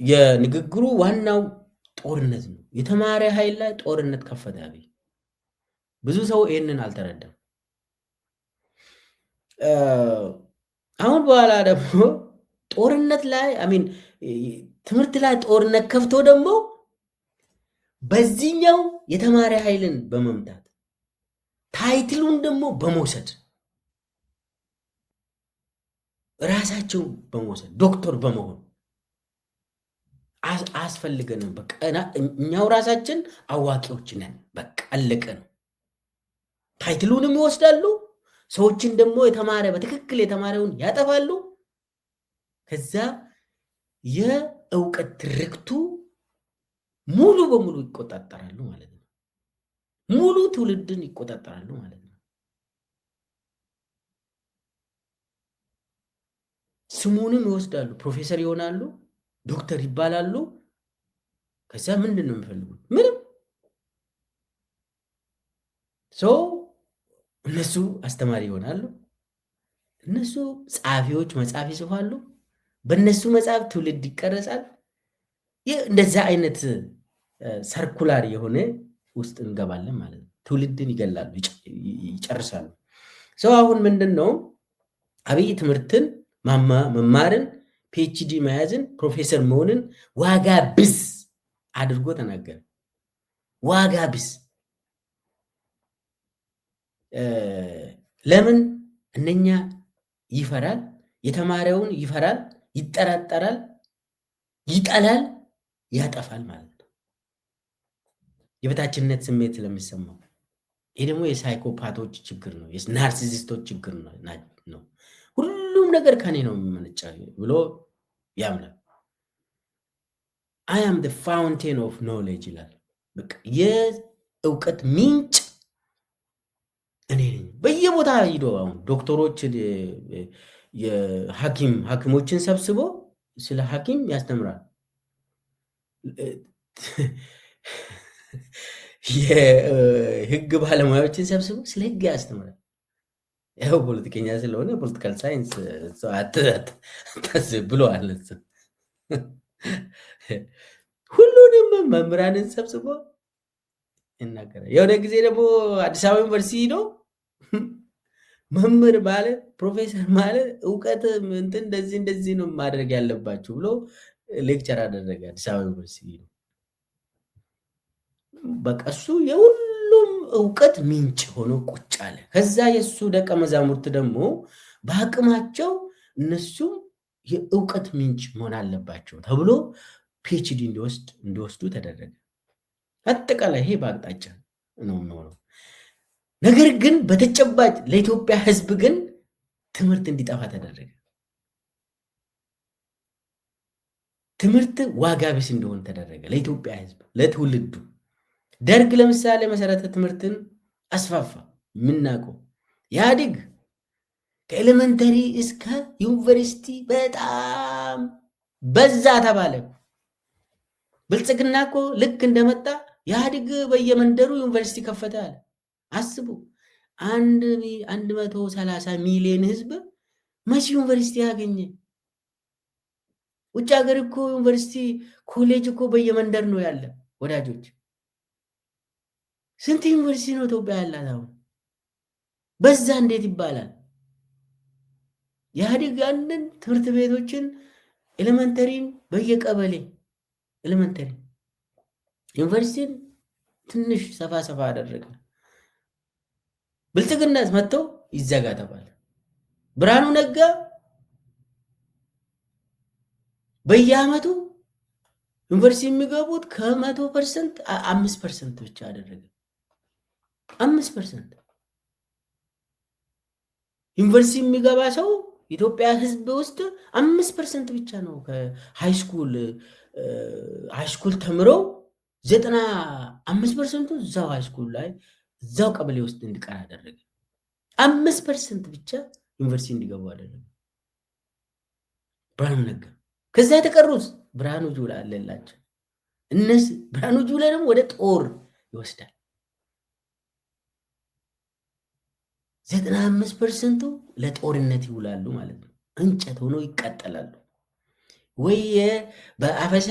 Speaker 1: የንግግሩ ዋናው ጦርነት ነው። የተማረ ኃይል ላይ ጦርነት ከፈተ አብይ። ብዙ ሰው ይህንን አልተረዳም። አሁን በኋላ ደግሞ ጦርነት ላይ ትምህርት ላይ ጦርነት ከፍቶ ደግሞ በዚህኛው የተማረ ኃይልን በመምታት ታይትሉን ደግሞ በመውሰድ ራሳቸው በመውሰድ ዶክተር በመሆን አያስፈልገንም። በቃ እኛው ራሳችን አዋቂዎች ነን፣ በቃ አለቀ ነው። ታይትሉንም ይወስዳሉ። ሰዎችን ደግሞ የተማረ በትክክል የተማረውን ያጠፋሉ። ከዛ የእውቀት ትርክቱ ሙሉ በሙሉ ይቆጣጠራሉ ማለት ነው። ሙሉ ትውልድን ይቆጣጠራሉ ማለት ነው። ስሙንም ይወስዳሉ። ፕሮፌሰር ይሆናሉ፣ ዶክተር ይባላሉ። ከዛ ምንድን ነው የሚፈልጉት? ምንም። ሰው እነሱ አስተማሪ ይሆናሉ። እነሱ ጸሐፊዎች መጽሐፍ ይጽፋሉ። በእነሱ መጽሐፍ ትውልድ ይቀረጻል። እንደዛ አይነት ሰርኩላር የሆነ ውስጥ እንገባለን ማለት ነው። ትውልድን ይገላሉ፣ ይጨርሳሉ። ሰው አሁን ምንድን ነው አብይ ትምህርትን መማርን፣ ፒኤችዲ መያዝን፣ ፕሮፌሰር መሆንን ዋጋ ቢስ አድርጎ ተናገረ። ዋጋ ቢስ። ለምን እነኛ ይፈራል፣ የተማረውን ይፈራል፣ ይጠራጠራል፣ ይጠላል፣ ያጠፋል ማለት ነው። የበታችነት ስሜት ስለሚሰማው። ይህ ደግሞ የሳይኮፓቶች ችግር ነው፣ የናርሲሲስቶች ችግር ነው። ሁሉም ነገር ከኔ ነው የሚመነጫ ብሎ ያምናል። አይ አም ፋውንቴን ኦፍ ኖሌጅ ይላል። በቃ የእውቀት ምንጭ እኔ ነኝ። በየቦታ ሂዶ አሁን ዶክተሮች ሐኪሞችን ሰብስቦ ስለ ሐኪም ያስተምራል። የህግ ባለሙያዎችን ሰብስቦ ስለ ህግ ያስተምራል። ያው ፖለቲከኛ ስለሆነ ፖለቲካል ሳይንስ ብለዋል። ሁሉንም መምህራንን ሰብስቦ ይናገራል። የሆነ ጊዜ ደግሞ አዲስ አበባ ዩኒቨርሲቲ ሄዶ መምህር ማለት ፕሮፌሰር ማለት እውቀት እንትን እንደዚህ ነው ማድረግ ያለባችሁ ብሎ ሌክቸር አደረገ አዲስ አበባ ዩኒቨርሲቲ። በቃ እሱ የሁሉም እውቀት ምንጭ ሆኖ ቁጭ አለ። ከዛ የእሱ ደቀ መዛሙርት ደግሞ በአቅማቸው እነሱም የእውቀት ምንጭ መሆን አለባቸው ተብሎ ፒኤችዲ እንዲወስዱ ተደረገ። አጠቃላይ ይሄ በአቅጣጫ ነው የሚሆነው። ነገር ግን በተጨባጭ ለኢትዮጵያ ሕዝብ ግን ትምህርት እንዲጠፋ ተደረገ። ትምህርት ዋጋ ቢስ እንደሆነ ተደረገ ለኢትዮጵያ ሕዝብ፣ ለትውልዱ። ደርግ ለምሳሌ መሰረተ ትምህርትን አስፋፋ። የምናውቀው ኢህአዴግ ከኤሌመንተሪ እስከ ዩኒቨርሲቲ በጣም በዛ ተባለ። ብልጽግና እኮ ልክ እንደመጣ ኢህአዴግ በየመንደሩ ዩኒቨርሲቲ ከፈተ አለ። አስቡ፣ 130 ሚሊዮን ህዝብ መቼ ዩኒቨርሲቲ ያገኘ? ውጭ ሀገር እኮ ዩኒቨርሲቲ ኮሌጅ እኮ በየመንደር ነው ያለ። ወዳጆች፣ ስንት ዩኒቨርሲቲ ነው ኢትዮጵያ ያላት? አሁን በዛ እንዴት ይባላል? ኢህአዴግ ያንን ትምህርት ቤቶችን ኤሌመንተሪን በየቀበሌ ኤሌመንተሪ፣ ዩኒቨርሲቲን ትንሽ ሰፋ አደረገ። ብልጽግና መጥተው ይዘጋ ተባለ። ብርሃኑ ነጋ በየአመቱ ዩኒቨርሲቲ የሚገቡት ከ100% 5% ብቻ አደረገ። 5% ዩኒቨርሲቲ የሚገባ ሰው ኢትዮጵያ ህዝብ ውስጥ 5% ብቻ ነው ሃይስኩል ተምረው 95% እዛው ሃይስኩል ላይ እዛው ቀበሌ ውስጥ እንዲቀር አደረገ። 5% ብቻ ዩኒቨርሲቲ እንዲገቡ አደረገ ብርሃኑ ነጋ። ከዛ የተቀሩት ብርሃኑ ጁላ አለላቸው። እነዚህ ብርሃኑ ጁላ ደግሞ ወደ ጦር ይወስዳል። 95%ቱ ለጦርነት ይውላሉ ማለት ነው። እንጨት ሆኖ ይቃጠላሉ። ወይ በአፈሳ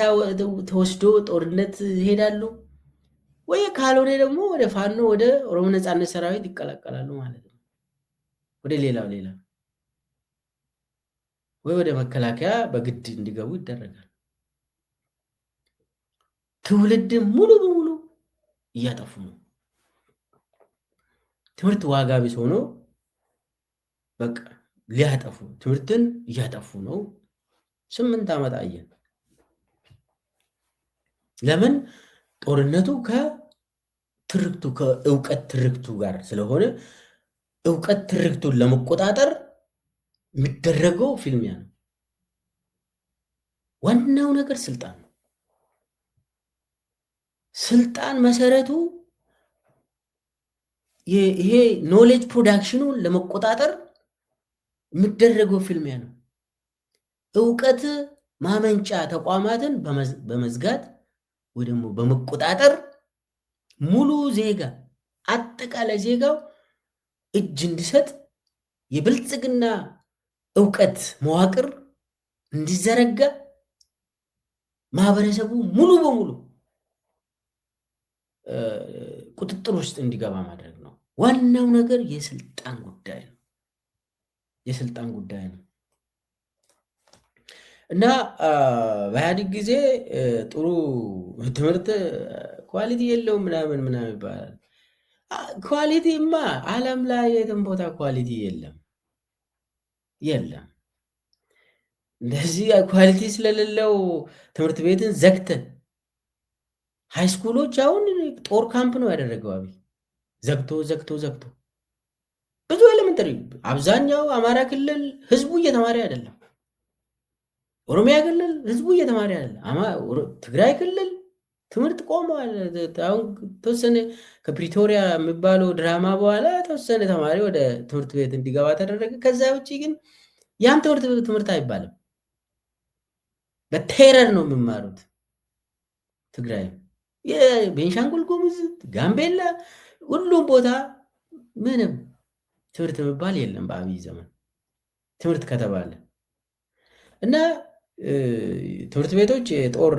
Speaker 1: ተወስዶ ጦርነት ይሄዳሉ፣ ወይ ካልሆነ ደግሞ ወደ ፋኖ ወደ ኦሮሞ ነጻነት ሰራዊት ይቀላቀላሉ ማለት ነው። ወደ ሌላ ወይ ወደ መከላከያ በግድ እንዲገቡ ይደረጋል። ትውልድ ሙሉ በሙሉ እያጠፉ ነው። ትምህርት ዋጋ ቢስ ሆኖ በቃ ሊያጠፉ ትምህርትን እያጠፉ ነው። 8 ዓመት አየን። ለምን? ጦርነቱ ከእውቀት ትርክቱ ጋር ስለሆነ እውቀት ትርክቱን ለመቆጣጠር የሚደረገው ፊልሚያ ነው። ዋናው ነገር ስልጣን ነው። ስልጣን መሰረቱ ይሄ ኖሌጅ ፕሮዳክሽኑን ለመቆጣጠር የሚደረገው ፊልሚያ ነው። እውቀት ማመንጫ ተቋማትን በመዝጋት ወይ ደግሞ በመቆጣጠር ሙሉ ዜጋ አጠቃላይ ዜጋው እጅ እንዲሰጥ የብልጽግና እውቀት መዋቅር እንዲዘረጋ ማህበረሰቡ ሙሉ በሙሉ ቁጥጥር ውስጥ እንዲገባ ማድረግ ነው። ዋናው ነገር የስልጣን ጉዳይ ነው። የስልጣን ጉዳይ ነው እና በኢህአዴግ ጊዜ ጥሩ ትምህርት ኳሊቲ የለውም ምናምን ይባላል። ኳሊቲማ ዓለም ላይ የትም ቦታ ኳሊቲ የለም። እንደዚህ ኳሊቲ ስለሌለው ትምህርት ቤትን ዘግተን ሃይስኩሎች አሁን ጦር ካምፕ ነው ያደረገው አብይ። ዘግቶ ብዙ ኤሌመንተሪ አብዛኛው አማራ ክልል ህዝቡ እየተማሪ አይደለም። ኦሮሚያ ክልል ህዝቡ እየተማሪ አይደለም። ትግራይ ክልል ትምህርት ቆመዋል። አሁን ተወሰነ ከፕሪቶሪያ የሚባለው ድራማ በኋላ ተወሰነ ተማሪ ወደ ትምህርት ቤት እንዲገባ ተደረገ። ከዛ ውጭ ግን ያም ትምህርት አይባልም። በቴረር ነው የሚማሩት። ትግራይ፣ የቤንሻንጉል ጉሙዝ፣ ጋምቤላ ሁሉም ቦታ ምንም ትምህርት የሚባል የለም በአብይ ዘመን ትምህርት ከተባለ እና ትምህርት ቤቶች የጦር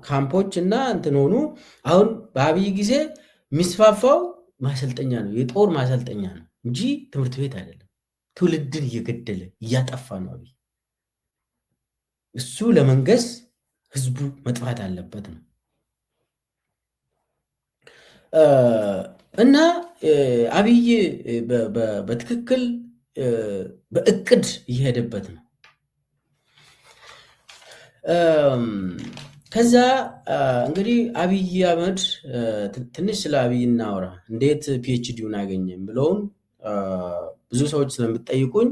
Speaker 1: ካምፖች እና እንትን ሆኑ። አሁን በአብይ ጊዜ የሚስፋፋው ማሰልጠኛ ነው፣ የጦር ማሰልጠኛ ነው እንጂ ትምህርት ቤት አይደለም። ትውልድን እየገደለ እያጠፋ ነው አብይ። እሱ ለመንገስ ህዝቡ መጥፋት አለበት ነው እና አብይ በትክክል በእቅድ እየሄደበት ነው። ከዛ እንግዲህ አብይ አህመድ ትንሽ ስለ አብይ እናወራ። እንዴት ፒኤችዲውን አገኘም ብለውን ብዙ ሰዎች ስለምትጠይቁኝ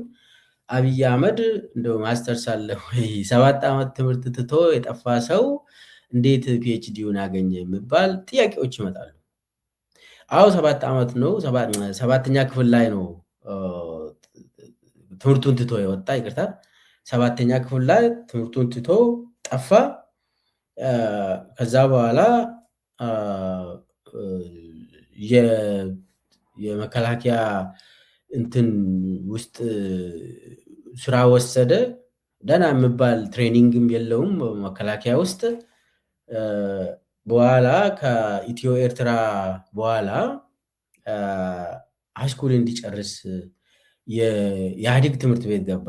Speaker 1: አብይ አህመድ እንደው ማስተርስ አለ ወይ 7 ዓመት ትምህርት ትቶ የጠፋ ሰው እንዴት ፒኤችዲውን አገኘ የሚባል ጥያቄዎች ይመጣሉ። አዎ 7 ዓመት ነው፣ 7ኛ ክፍል ላይ ነው ትምህርቱን ትቶ የወጣ። ይቅርታ 7ኛ ክፍል ላይ ትምህርቱን ትቶ ጠፋ። ከዛ በኋላ የመከላከያ እንትን ውስጥ ስራ ወሰደ። ደህና የሚባል ትሬኒንግም የለውም መከላከያ ውስጥ። በኋላ ከኢትዮ ኤርትራ በኋላ ሃይስኩል እንዲጨርስ የኢህአዴግ ትምህርት ቤት ገባ።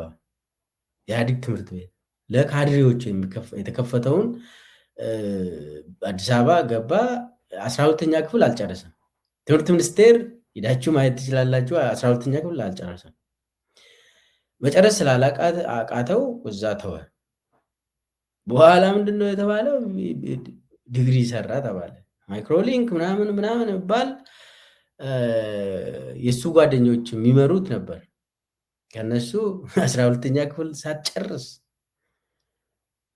Speaker 1: የኢህአዴግ ትምህርት ቤት ለካድሬዎች የተከፈተውን አዲስ አበባ ገባ። 12ኛ ክፍል አልጨረሰም። ትምህርት ሚኒስቴር ሄዳችሁ ማየት ትችላላችሁ። 12ኛ ክፍል አልጨረሰም። መጨረስ ስላላቃተው እዛ ተወ። በኋላ ምንድነው የተባለው? ዲግሪ ሰራ ተባለ። ማይክሮሊንክ ምናምን ምናምን ይባል የእሱ ጓደኞች የሚመሩት ነበር። ከነሱ 12ኛ ክፍል ሳትጨርስ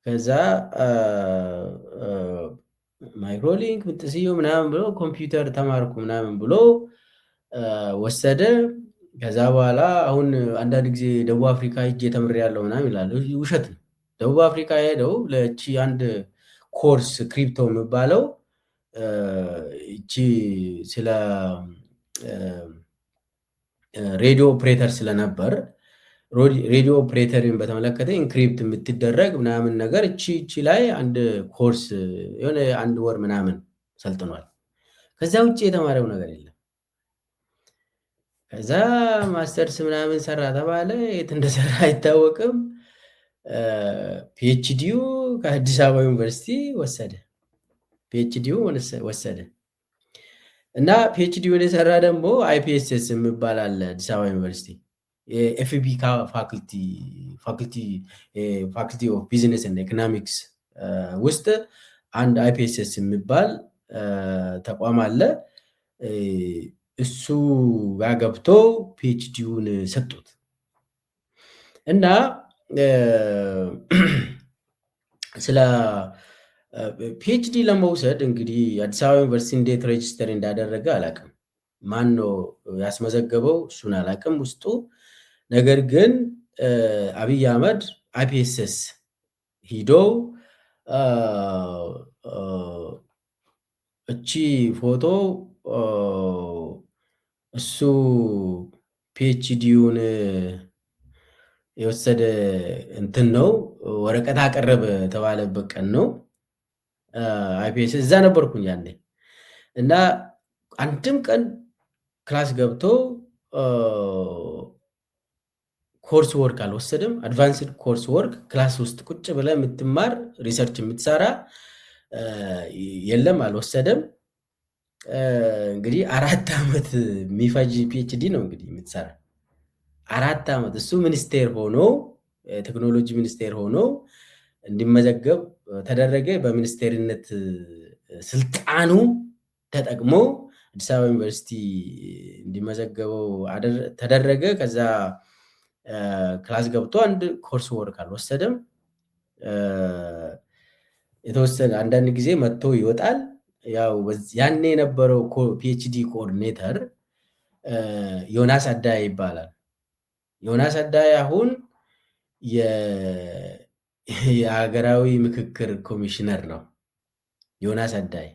Speaker 1: ከዛ ማይክሮሊንክ ምጥስዮ ምናምን ብሎ ኮምፒውተር ተማርኩ ምናምን ብሎ ወሰደ። ከዛ በኋላ አሁን አንዳንድ ጊዜ ደቡብ አፍሪካ ሂጄ ተምሬያለሁ ምናምን ይላል። ውሸት ነው። ደቡብ አፍሪካ ሄደው ለእቺ አንድ ኮርስ ክሪፕቶ የሚባለው እቺ ስለ ሬዲዮ ኦፕሬተር ስለነበር ሬዲዮ ኦፕሬተርን በተመለከተ ኢንክሪፕት የምትደረግ ምናምን ነገር እቺ ላይ አንድ ኮርስ የሆነ 1 ወር ምናምን ሰልጥኗል። ከዛ ውጭ የተማረው ነገር የለም። ከዛ ማስተርስ ምናምን ሰራ ተባለ። የት እንደሰራ አይታወቅም። ፒኤችዲው ከአዲስ አበባ ዩኒቨርሲቲ ወሰደ። ፒኤችዲው ወሰደ እና ፒኤችዲውን የሰራ ደግሞ አይፒኤስኤስ የሚባል አለ አዲስ አበባ ዩኒቨርሲቲ የኤፍቢ ፋክልቲ ኦፍ ቢዝነስ ኤንድ ኢኮኖሚክስ ውስጥ አንድ አይፒኤስኤስ የሚባል ተቋም አለ። እሱ ጋር ገብቶ ፒኤችዲውን ሰጡት እና ስለ ፒኤችዲ ለመውሰድ እንግዲህ አዲስ አበባ ዩኒቨርሲቲ እንዴት ሬጅስተር እንዳደረገ አላቅም። ማን ነው ያስመዘገበው? እሱን አላቅም ውስጡ። ነገር ግን አብይ አህመድ አይፒኤስኤስ ሂዶ እቺ ፎቶ እሱ ፒኤችዲውን የወሰደ እንትን ነው ወረቀት አቀረበ ተባለበት ቀን ነው። አይፒኤስኤስ እዛ ነበርኩኝ ያኔ እና አንድም ቀን ክላስ ገብቶ ኮርስ ወርክ አልወሰደም። አድቫንስድ ኮርስ ወርክ ክላስ ውስጥ ቁጭ ብለህ የምትማር ሪሰርች የምትሰራ የለም፣ አልወሰደም። እንግዲህ 4 ዓመት የሚፈጅ ፒኤችዲ ነው እንግዲህ የምትሰራ 4 ዓመት። እሱ ሚኒስቴር ሆኖ ቴክኖሎጂ ሚኒስቴር ሆኖ እንዲመዘገብ ተደረገ። በሚኒስቴርነት ስልጣኑ ተጠቅሞ አዲስ አበባ ዩኒቨርሲቲ እንዲመዘገበው ተደረገ። ከዛ ክላስ ገብቶ አንድ ኮርስ ወርክ አልወሰደም። የተወሰነ አንዳንድ ጊዜ መጥቶ ይወጣል። ያው ያኔ የነበረው ፒኤችዲ ኮኦርዲኔተር ዮናስ አዳይ ይባላል። ዮናስ አዳይ አሁን የሀገራዊ ምክክር ኮሚሽነር ነው ዮናስ አዳይ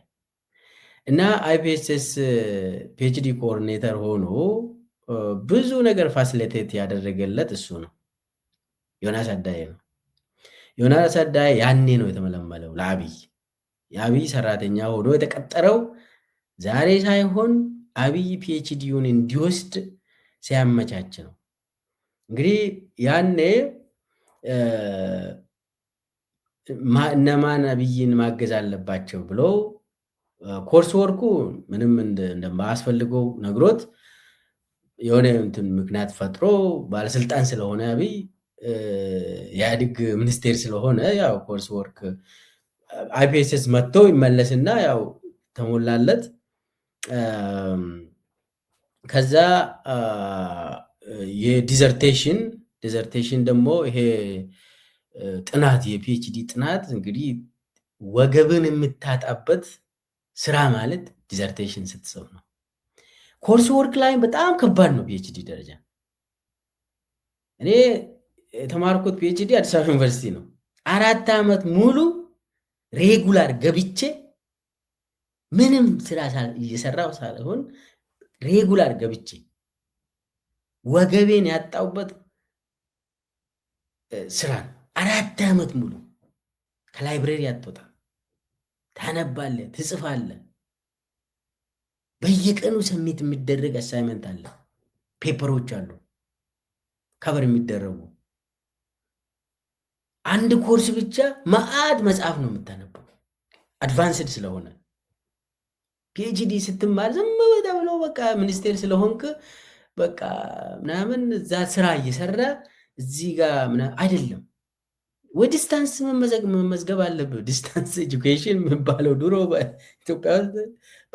Speaker 1: እና አይፒኤስኤስ ፒኤችዲ ኮኦርዲኔተር ሆኖ ብዙ ነገር ፋሲሊቴት ያደረገለት እሱ ነው፣ ዮናስ አዳይ ነው። ዮናስ አዳይ ያኔ ነው የተመለመለው ለአብይ። የአብይ ሰራተኛ ሆኖ የተቀጠረው ዛሬ ሳይሆን አብይ ፒኤችዲውን እንዲወስድ ሲያመቻች ነው። እንግዲህ ያኔ እነማን አብይን ማገዝ አለባቸው ብሎ ኮርስ ወርኩ ምንም እንደማያስፈልገው ነግሮት የሆነ እንትን ምክንያት ፈጥሮ ባለስልጣን ስለሆነ አብይ የኢህአዴግ ሚኒስቴር ስለሆነ ያው ኮርስ ወርክ አይፒኤስኤስ መጥቶ ይመለስና ያው ተሞላለት። ከዛ የዲዘርቴሽን ደግሞ ይሄ ጥናት የፒኤችዲ ጥናት እንግዲህ ወገብን የምታጣበት ስራ ማለት ዲዘርቴሽን ስትጽፍ ነው። ኮርስ ወርክ ላይ በጣም ከባድ ነው ፒኤችዲ ደረጃ። እኔ የተማርኩት ፒኤችዲ አዲስ አበባ ዩኒቨርሲቲ ነው። 4 ዓመት ሙሉ ሬጉላር ገብቼ ምንም ስራ እየሰራው ሳልሆን ሬጉላር ገብቼ ወገቤን ያጣውበት ስራ ነው። 4 ዓመት ሙሉ ከላይብረሪ አትወጣ፣ ታነባለህ፣ ትጽፋለህ። በየቀኑ ሰሚት የሚደረግ አሳይመንት አለ፣ ፔፐሮች አሉ ከበር የሚደረጉ። አንድ ኮርስ ብቻ መዓት መጽሐፍ ነው የምታነበው አድቫንስድ ስለሆነ። ፒኤችዲ ስትማር ዝም ብሎ በቃ ሚኒስቴር ስለሆንክ በቃ ምናምን እዛ ስራ እየሰራ እዚህ ጋር አይደለም። ዲስታንስ መመዝገብ አለብህ። ዲስታንስ ኤጁኬሽን የሚባለው ድሮ በኢትዮጵያ ውስጥ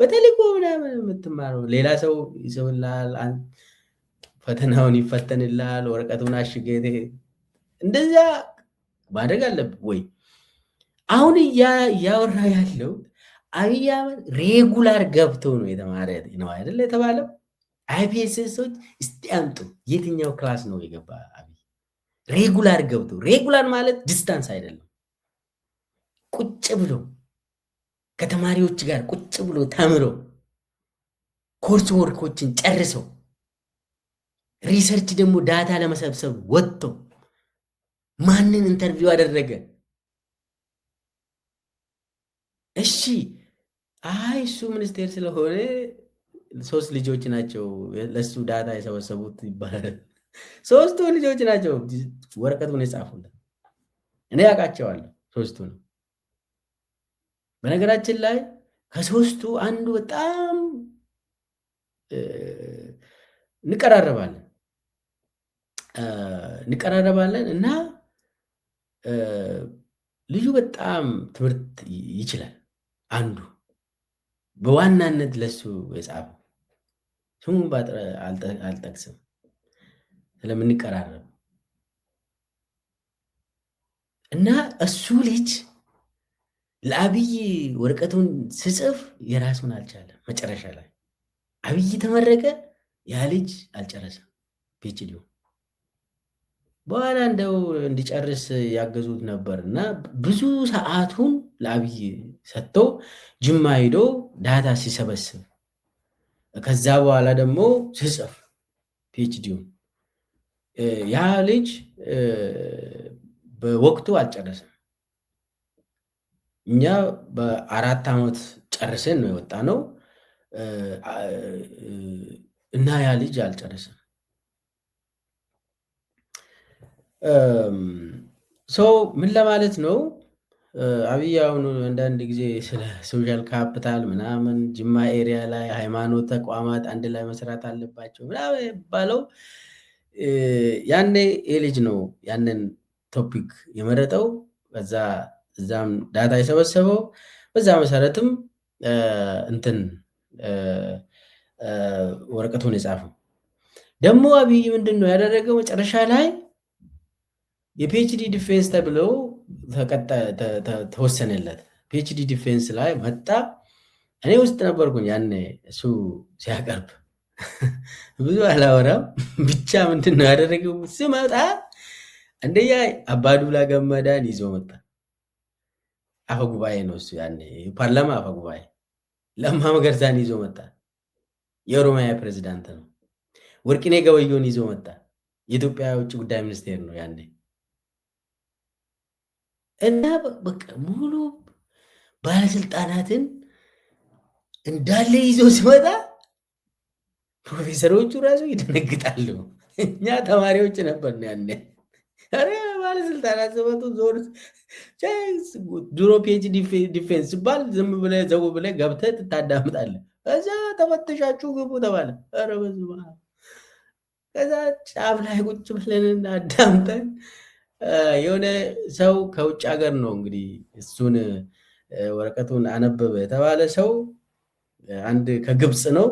Speaker 1: በቴሌኮ ምናምን የምትማረው ሌላ ሰው ይስብልሃል፣ ፈተናውን ይፈተንልሃል፣ ወረቀቱን አሽገህ እንደዛ ማድረግ አለብህ ወይ? አሁን እያወራ ያለው አብይ አህመድ ሬጉላር ገብተው ነው የተማረ ነው አይደለ የተባለው። አይፒኤሶች እስቲ አምጡ፣ የትኛው ክላስ ነው የገባ አብይ? ሬጉላር ገብተው። ሬጉላር ማለት ዲስታንስ አይደለም፣ ቁጭ ብሎ ከተማሪዎች ጋር ቁጭ ብሎ ተምሮ ኮርስ ወርኮችን ጨርሰው ሪሰርች ደግሞ ዳታ ለመሰብሰብ ወጥቶ ማንን ኢንተርቪው አደረገ? እሺ አይ እሱ ሚኒስቴር ስለሆነ 3 ልጆች ናቸው ለሱ ዳታ የሰበሰቡት ይባላል። 3ቱ ልጆች ናቸው ወረቀቱን የጻፉለት። እኔ ያውቃቸዋለሁ 3ቱን። በነገራችን ላይ ከ3ቱ አንዱ በጣም እንቀራረባለን እና ልጁ በጣም ትምህርት ይችላል። አንዱ በዋናነት ለሱ የጻፈው ስሙን አልጠቅስም ስለምንቀራረብ እና እሱ ልጅ ለአብይ ወረቀቱን ስጽፍ የራሱን አልቻለም። መጨረሻ ላይ አብይ ተመረቀ፣ ያ ልጅ አልጨረሰም ፒኤችዲው። በኋላ እንደው እንዲጨርስ ያገዙት ነበር እና ብዙ ሰዓቱን ለአብይ ሰጥቶ ጅማ ሄዶ ዳታ ሲሰበስብ ከዛ በኋላ ደግሞ ሲጽፍ ፒኤችዲውን ያ ልጅ በወቅቱ አልጨረሰም። እኛ በ4 ዓመት ጨርሰን ነው የወጣ ነው እና ያ ልጅ አልጨረሰም። ሰው ምን ለማለት ነው? አብይ አሁን አንዳንድ ጊዜ ስለ ሶሻል ካፒታል ምናምን ጅማ ኤሪያ ላይ ሃይማኖት ተቋማት አንድ ላይ መስራት አለባቸው ምናምን የሚባለው ያኔ ልጅ ነው ያንን ቶፒክ የመረጠው። እዛም ዳታ የሰበሰበው በዛ መሰረትም እንትን ወረቀቱን የጻፈው ደግሞ አብይ ምንድን ነው ያደረገው? መጨረሻ ላይ የፒኤችዲ ዲፌንስ ተብለው ተወሰነለት። ፒኤችዲ ዲፌንስ ላይ መጣ። እኔ ውስጥ ነበርኩኝ ያኔ እሱ ሲያቀርብ ብዙ አላወራም። ብቻ ምንድን ነው ያደረገው? ስመጣ አንደኛ አባዱላ ገመዳን ይዞ መጣ። አፈጉባኤ ነው እሱ ያኔ ፓርላማ አፈጉባኤ። ለማ መገርሳን ይዞ መጣ። የኦሮሚያ ፕሬዚዳንት ነው። ወርቅኔ ገበየሁን ይዞ መጣ። የኢትዮጵያ ውጭ ጉዳይ ሚኒስቴር ነው ያኔ። እና በቃ ሙሉ ባለስልጣናትን እንዳለ ይዞ ሲመጣ ፕሮፌሰሮቹ ራሱ ይደነግጣሉ። እኛ ተማሪዎች ነበር ያኔ። ኧረ ባለስልጣናት ሲመጡ ዞር ድሮ ፒኤችዲ ዲፌንስ ሲባል ዝም ብለህ ዘው ብለህ ገብተህ ትታዳምጣለህ። ከዛ ተፈትሻችሁ ግቡ ተባለ። ኧረ በስመ አብ። ከዛ ጫፍ ላይ ቁጭ ብለን አዳምጠን የሆነ ሰው ከውጭ ሀገር ነው እንግዲህ እሱን ወረቀቱን አነበበ የተባለ ሰው አንድ ከግብፅ ነው።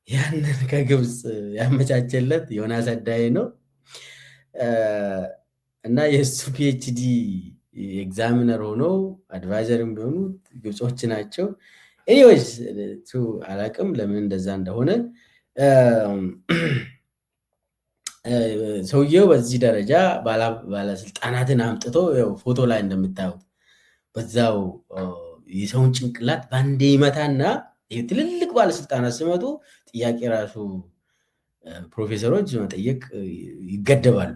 Speaker 1: ያንን ከግብፅ ያመቻቸለት ዮናስ አዳዬ ነው እና የእሱ ፒኤችዲ ኤግዛሚነር ሆኖ አድቫይዘርም ቢሆኑ ግብጾች ናቸው። ኤኒዌይስ አላቅም ለምን እንደዛ እንደሆነ። ሰውየው በዚህ ደረጃ ባለስልጣናትን አምጥቶ ፎቶ ላይ እንደምታዩት በዛው የሰውን ጭንቅላት ባንዴ ይመታና ትልልቅ ባለስልጣናት ሲመጡ ጥያቄ ራሱ ፕሮፌሰሮች መጠየቅ ይገደባሉ።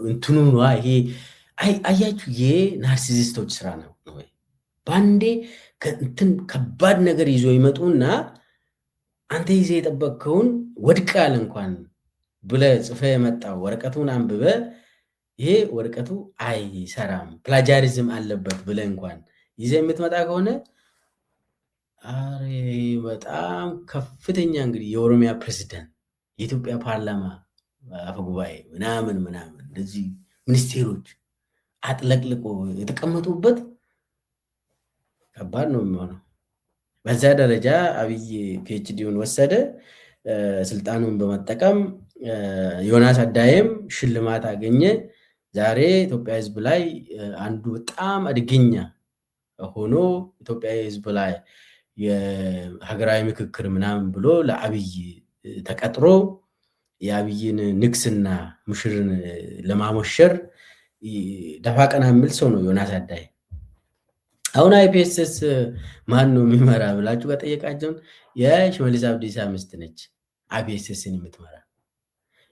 Speaker 1: እንትኑ ይሄ አያችሁ፣ ይሄ ናርሲሲስቶች ስራ ነው ወይ? ባንዴ እንትን ከባድ ነገር ይዞ ይመጡና አንተ ይዘ የጠበቅከውን ወድቃል እንኳን ብለህ ጽፈህ የመጣው ወረቀቱን አንብበህ ይሄ ወረቀቱ አይሰራም ፕላጃሪዝም አለበት ብለህ እንኳን ይዘህ የምትመጣ ከሆነ በጣም ከፍተኛ እንግዲህ የኦሮሚያ ፕሬዚዳንት፣ የኢትዮጵያ ፓርላማ አፈጉባኤ ምናምን እንደዚህ ሚኒስቴሮች አጥለቅልቆ የተቀመጡበት ከባድ ነው የሚሆነው። በዛ ደረጃ አብይ ፒኤችዲውን ወሰደ። ስልጣኑን በመጠቀም ዮናስ አዳዬም ሽልማት አገኘ። ዛሬ ኢትዮጵያ ህዝብ ላይ አንዱ በጣም አደገኛ ሆኖ ኢትዮጵያ ህዝብ ላይ የሀገራዊ ምክክር ምናምን ብሎ ለአብይ ተቀጥሮ የአብይን ንግስና ሙሽርን ለማሞሸር ደፋ ቀና የሚል ሰው ነው ዮናስ አዳዬ። አሁን አይፒኤስኤስ ማን ነው የሚመራ ብላችሁ ከጠየቃችሁን የሽመልስ አብዲሳ ሚስት ነች አይፒኤስኤስን የምትመራ።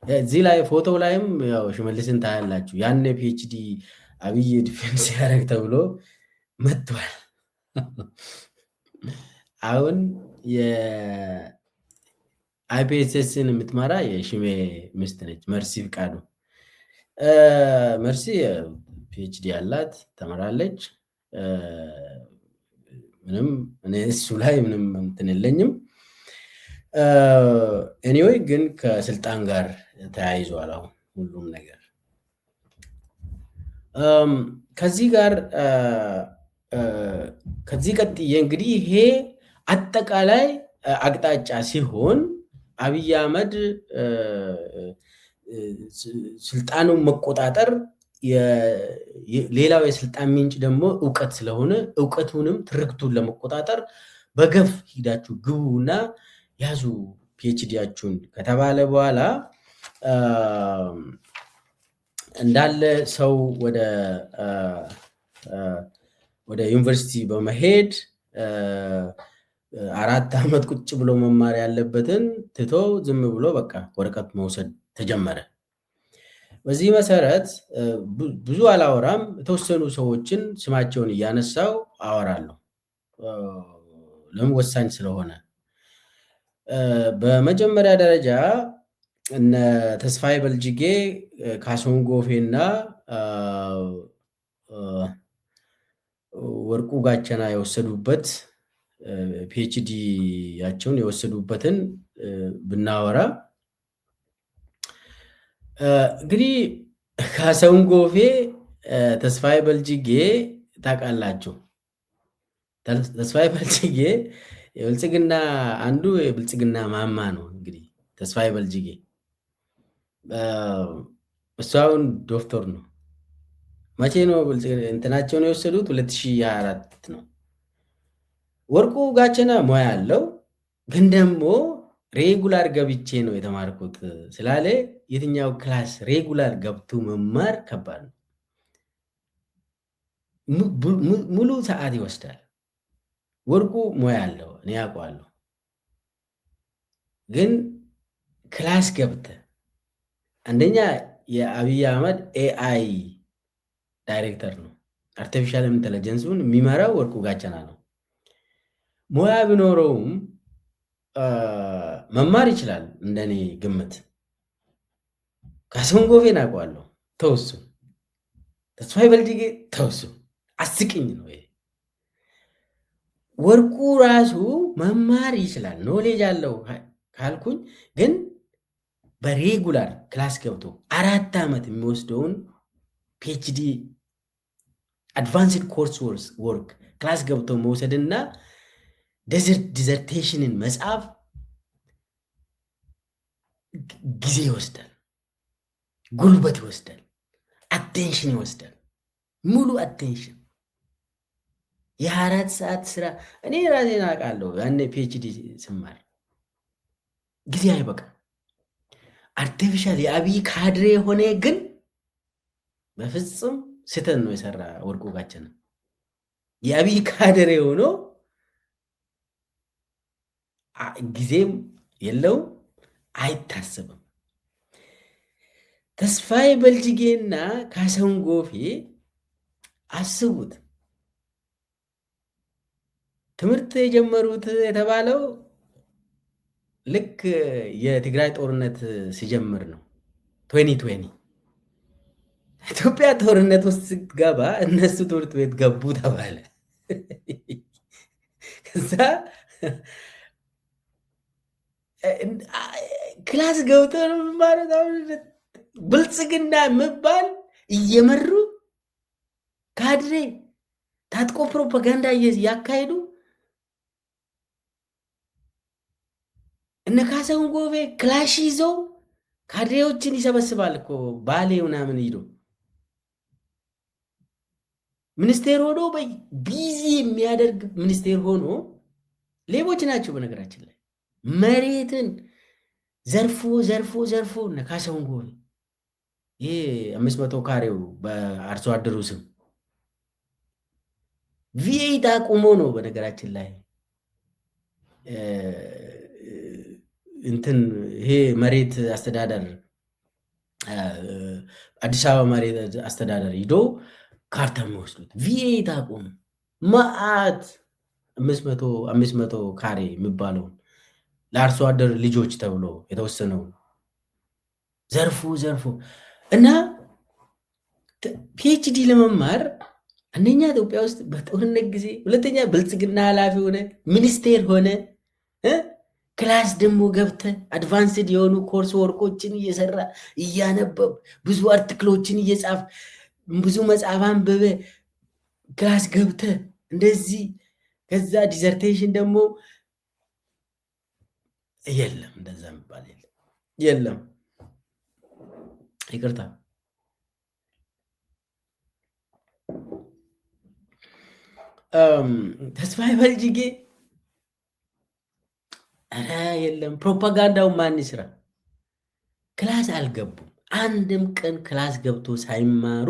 Speaker 1: እዚህ ላይ ፎቶ ላይም ያው ሽመልስን ታያላችሁ። ያን ፒኤችዲ አብይ ዲፌንስ ያደረግ ተብሎ መጥቷል። አሁን የአይፒኤስኤስን የምትመራ የሽሜ ሚስት ነች መርሲ ፍቃዱ። መርሲ ፒኤችዲ ያላት ተመራለች። ምንም እኔ እሱ ላይ ምንም እንትን የለኝም። ኤኒዌይ ግን ከስልጣን ጋር ተያይዟል አሁን ሁሉም ነገር። ከዚህ ቀጥዬ እንግዲህ ይሄ አጠቃላይ አቅጣጫ ሲሆን አብይ አህመድ ስልጣኑን መቆጣጠር ሌላው የስልጣን ምንጭ ደግሞ እውቀት ስለሆነ እውቀቱንም ትርክቱን ለመቆጣጠር በገፍ ሂዳችሁ ግቡና ያዙ ፒኤችዲያችሁን ከተባለ በኋላ እንዳለ ሰው ወደ ዩኒቨርሲቲ በመሄድ 4 ዓመት ቁጭ ብሎ መማር ያለበትን ትቶ ዝም ብሎ በቃ ወረቀት መውሰድ ተጀመረ። በዚህ መሰረት ብዙ አላወራም፣ የተወሰኑ ሰዎችን ስማቸውን እያነሳው አወራለሁ ለምን ወሳኝ ስለሆነ። በመጀመሪያ ደረጃ እነ ተስፋዬ በልጅጌ፣ ካሳሁን ጎፌና ወርቁ ጋቸና የወሰዱበት ፒኤችዲያቸውን የወሰዱበትን ብናወራ እንግዲህ ካሳሁን ጎፌ፣ ተስፋዬ በልጅጌ ታውቃላችሁ። ተስፋዬ በልጅጌ የብልጽግና አንዱ የብልጽግና ማማ ነው። እንግዲህ ተስፋዬ በልጅጌ እሱ አሁን ዶክተር ነው። መቼ ነው እንትናቸውን የወሰዱት? 2024 ነው። ወርቁ ጋቸና ሙያ አለው፣ ግን ደግሞ ሬጉላር ገብቼ ነው የተማርኩት ስላለ የትኛው ክላስ ሬጉላር ገብቶ መማር ከባድ ነው። ሙሉ ሰዓት ይወስዳል። ወርቁ ሙያ አለው፣ እኔ ያውቀዋለሁ። ግን ክላስ ገብተ አንደኛ የአብይ አህመድ ኤአይ ዳይሬክተር ነው። አርቲፊሻል ኢንተለጀንሱን የሚመራው ወርቁ ጋቸና ነው። ሙያ ቢኖረውም መማር ይችላል እንደኔ ግምት። ካሳሁን ጎፌን አውቀዋለሁ፣ ተውሱ። ተስፋዬ በልጅጌ ተውሱ፣ አስቂኝ ነው ይሄ። ወርቁ ራሱ መማር ይችላል፣ ኖሌጅ አለው ካልኩኝ፣ ግን በሬጉላር ክላስ ገብቶ 4 ዓመት የሚወስደውን ፒኤችዲ አድቫንስድ ኮርስ ወርክ ክላስ ገብቶ መውሰድና ዲዘርቴሽንን መጻፍ ጊዜ ይወስዳል፣ ጉልበት ይወስዳል፣ አቴንሽን ይወስዳል። ሙሉ አቴንሽን የ4 ሰዓት ስራ። እኔ ራሴን አውቃለሁ። ያኔ ፒኤችዲ ስማር ጊዜ አይበቃም። አርቲፊሻል የአብይ ካድሬ የሆነ ግን በፍጹም ስህተት ነው የሰራ ወርቁ ጋቸና። የአብይ ካድሬ ሆኖ ጊዜም የለውም፣ አይታሰብም። ተስፋዬ በልጅጌና ካሳሁን ጎፌ አስቡት፣ ትምህርት የጀመሩት የተባለው ልክ የትግራይ ጦርነት ሲጀምር ነው። 2020 ኢትዮጵያ ጦርነት ውስጥ ስትገባ እነሱ ትምህርት ቤት ገቡ ተባለ። ከዛ ክላስ ገብተው ነው ማለት ብልጽግና የሚባል እየመሩ ካድሬ ታጥቆ ፕሮፓጋንዳ ያካሄዱ እነ ካሳሁን ጎፌ ክላሽ ይዘው ካድሬዎችን ይሰበስባል እኮ ባሌ ምናምን ሂዶ ሚኒስቴር ሆኖ ቢዚ የሚያደርግ ሚኒስቴር ሆኖ ሌቦች ናቸው። በነገራችን ላይ መሬትን ዘርፎ ዘርፎ ዘርፎ እነ ካሳሁን ጎፌ ይሄ 500 ካሬው በአርሶ አደሩ ስም ቪኤት አቁሞ ነው። በነገራችን ላይ እንትን ይሄ መሬት አስተዳደር አዲስ አበባ መሬት አስተዳደር ሂዶ ካርታ የሚወስዱት ቪኤት አቁሞ መዓት 500 ካሬ የሚባለውን ለአርሶ አደር ልጆች ተብሎ የተወሰነው ዘርፎ ዘርፎ እና ፒኤችዲ ለመማር አንደኛ ኢትዮጵያ ውስጥ በጦርነት ጊዜ፣ ሁለተኛ ብልጽግና ኃላፊ ሆነ ሚኒስቴር ሆነ ክላስ ደግሞ ገብተ አድቫንስድ የሆኑ ኮርስ ወርቆችን እየሰራ እያነበብ ብዙ አርቲክሎችን እየጻፍ ብዙ መጽሐፍ አንብበ ክላስ ገብተ እንደዚህ ከዛ ዲዘርቴሽን ደግሞ የለም። እንደዛ የሚባል የለም። ይቅርታ ተስፋዬ በልጅጌ ኧረ የለም። ፕሮፓጋንዳው ማን ይስራ? ክላስ አልገቡም። አንድም ቀን ክላስ ገብቶ ሳይማሩ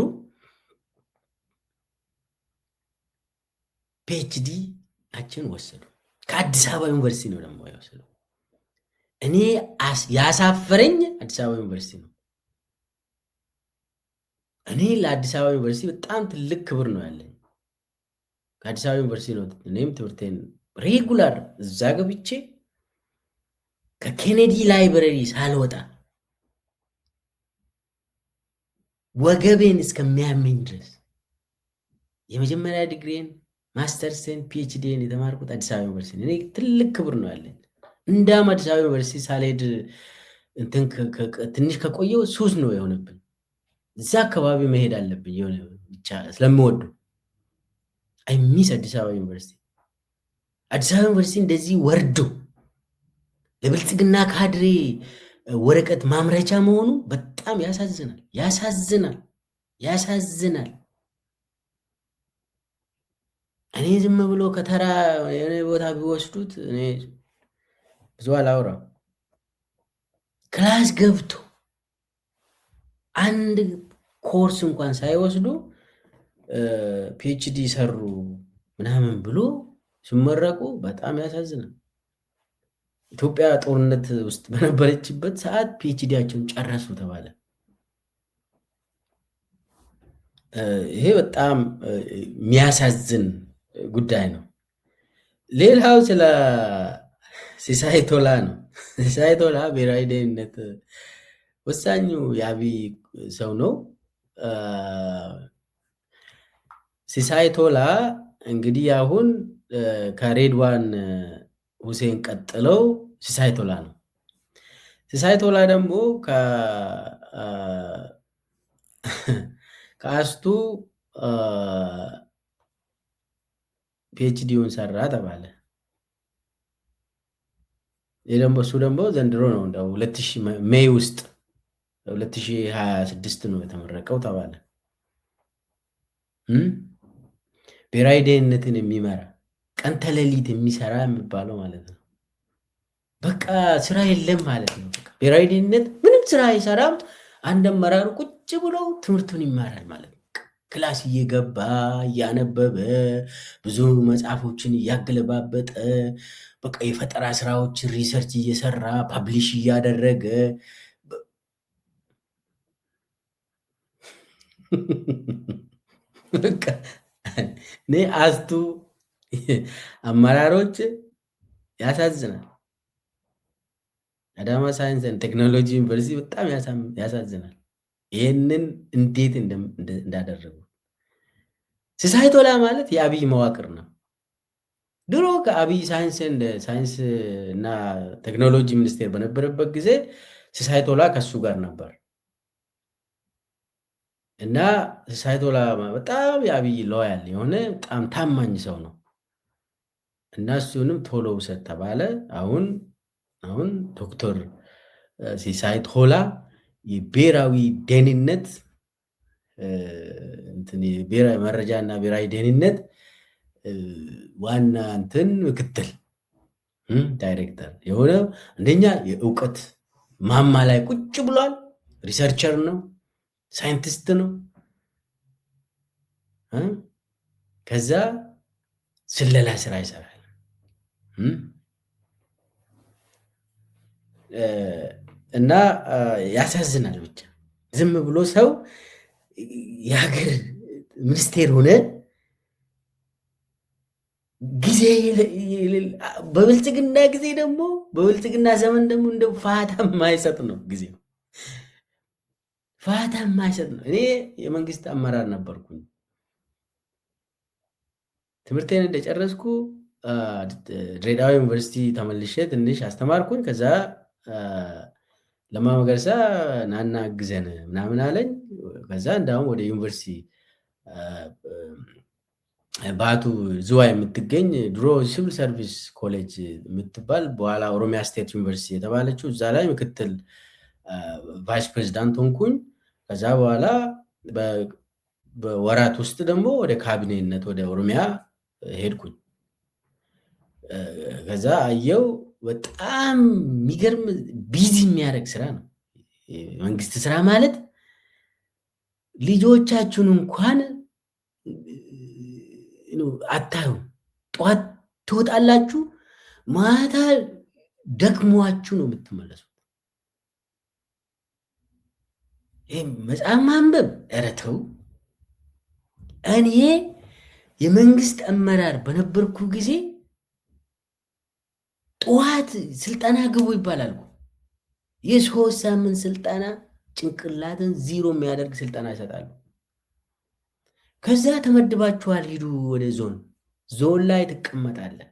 Speaker 1: ፒኤችዲ አችን ወሰዱ። ከአዲስ አበባ ዩኒቨርሲቲ ነው ደግሞ የወሰዱ። እኔ ያሳፈረኝ አዲስ አበባ ዩኒቨርሲቲ ነው። እኔ ለአዲስ አበባ ዩኒቨርሲቲ በጣም ትልቅ ክብር ነው ያለኝ። ከአዲስ አበባ ዩኒቨርሲቲ ነው እኔም ትምህርቴን ሬጉላር እዛ ገብቼ ከኬኔዲ ላይብረሪ ሳልወጣ ወገቤን እስከሚያመኝ ድረስ የመጀመሪያ ዲግሪን፣ ማስተርስን፣ ፒኤችዲን የተማርኩት አዲስ አበባ ዩኒቨርሲቲ። እኔ ትልቅ ክብር ነው ያለኝ። እንዳም አዲስ አበባ ዩኒቨርሲቲ ሳልሄድ እንትን ትንሽ ከቆየው ሱስ ነው የሆነብን። እዛ አካባቢ መሄድ አለብኝ የሆነ ብቻ ስለምወዱ አይሚስ አዲስ አበባ ዩኒቨርሲቲ። አዲስ አበባ ዩኒቨርሲቲ እንደዚህ ወርዶ ለብልጽግና ካድሬ ወረቀት ማምረቻ መሆኑ በጣም ያሳዝናል፣ ያሳዝናል፣ ያሳዝናል። እኔ ዝም ብሎ ከተራ የሆነ ቦታ ቢወስዱት እኔ ብዙ አላወራም። ክላስ ገብቶ አንድ ኮርስ እንኳን ሳይወስዱ ፒኤችዲ ሰሩ ምናምን ብሎ ሲመረቁ በጣም ያሳዝናል። ኢትዮጵያ ጦርነት ውስጥ በነበረችበት ሰዓት ፒኤችዲያቸውን ጨረሱ ተባለ። ይሄ በጣም የሚያሳዝን ጉዳይ ነው። ሌላው ስለ ሲሳይ ቶላ ነው። ሲሳይ ቶላ ብሔራዊ ደህንነት ወሳኙ የአብይ ሰው ነው። ሲሳይ ቶላ እንግዲህ አሁን ከሬድዋን ሁሴን ቀጥለው ሲሳይ ቶላ ነው። ሲሳይ ቶላ ደግሞ ከአስቱ ፒኤችዲውን ሰራ ተባለ። እሱ ደግሞ ዘንድሮ ነው እንደ 2000 ሜይ ውስጥ 2026 ነው የተመረቀው ተባለ። ብሔራዊ ደህንነትን የሚመራ ቀን ተሌሊት የሚሰራ የሚባለው ማለት ነው። በቃ ስራ የለም ማለት ነው። ብሔራዊ ደህንነት ምንም ስራ አይሰራም። አንድ አመራሩ ቁጭ ብሎ ትምህርቱን ይማራል ማለት ነው። ክላስ እየገባ እያነበበ ብዙ መጽሐፎችን እያገለባበጠ በቃ የፈጠራ ስራዎችን ሪሰርች እየሰራ ፓብሊሽ እያደረገ በቃ እኔ አስቱ አመራሮች ያሳዝናል። አዳማ ሳይንስ ቴክኖሎጂ ዩኒቨርሲቲ በጣም ያሳዝናል። ይህንን እንዴት እንዳደረጉ። ሲሳይ ቶላ ማለት የአብይ መዋቅር ነው። ድሮ ከአብይ ሳይንስ እና ቴክኖሎጂ ሚኒስቴር በነበረበት ጊዜ ሲሳይ ቶላ ከሱ ጋር ነበር። እና ሳይቶላ በጣም የአብይ ሎያል የሆነ በጣም ታማኝ ሰው ነው እና እሱንም ቶሎ ውሰድ ተባለ። አሁን ዶክተር ሲሳይ ቶላ የብሔራዊ ደህንነት ብሔራዊ መረጃ እና ብሔራዊ ደህንነት ዋና ምክትል ዳይሬክተር የሆነ አንደኛ የእውቀት ማማ ላይ ቁጭ ብሏል። ሪሰርቸር ነው፣ ሳይንቲስት ነው። ከዛ ስለላ ስራ ይሰራል እና ያሳዝናል። ብቻ ዝም ብሎ ሰው የሀገር ሚኒስቴር ሆነ ጊዜ በብልጽግና ጊዜ ደግሞ በብልጽግና ዘመን ደግሞ እንደ ፋታ የማይሰጥ ነው። ጊዜው ፋታ የማይሰጥ ነው። እኔ የመንግስት አመራር ነበርኩኝ። ትምህርቴን እንደጨረስኩ ድሬዳዋ ዩኒቨርሲቲ ተመልሼ ትንሽ አስተማርኩኝ። ከዛ ለማ መገርሳ ናና አግዘን ምናምን አለኝ። ከዛ እንዳውም ወደ ዩኒቨርሲቲ ባቱ ዝዋ የምትገኝ ድሮ ሲቪል ሰርቪስ ኮሌጅ የምትባል በኋላ ኦሮሚያ ስቴት ዩኒቨርሲቲ የተባለችው እዛ ላይ ምክትል ቫይስ ፕሬዚዳንት ሆንኩኝ። ከዛ በኋላ በወራት ውስጥ ደግሞ ወደ ካቢኔነት ወደ ኦሮሚያ ሄድኩኝ። ከዛ አየው በጣም የሚገርም ቢዚ የሚያደርግ ስራ ነው መንግስት ስራ ማለት። ልጆቻችሁን እንኳን አታዩም። ጠዋት ትወጣላችሁ፣ ማታ ደክሟችሁ ነው የምትመለሱት። ይህ መጽሐፍ ማንበብ ኧረ ተው። እኔ የመንግስት አመራር በነበርኩ ጊዜ ጠዋት ስልጠና ግቡ ይባላል። የ3 ሳምንት ስልጠና ጭንቅላትን ዜሮ የሚያደርግ ስልጠና ይሰጣሉ። ከዛ ተመድባችኋል፣ ሂዱ ወደ ዞን ላይ ትቀመጣለህ።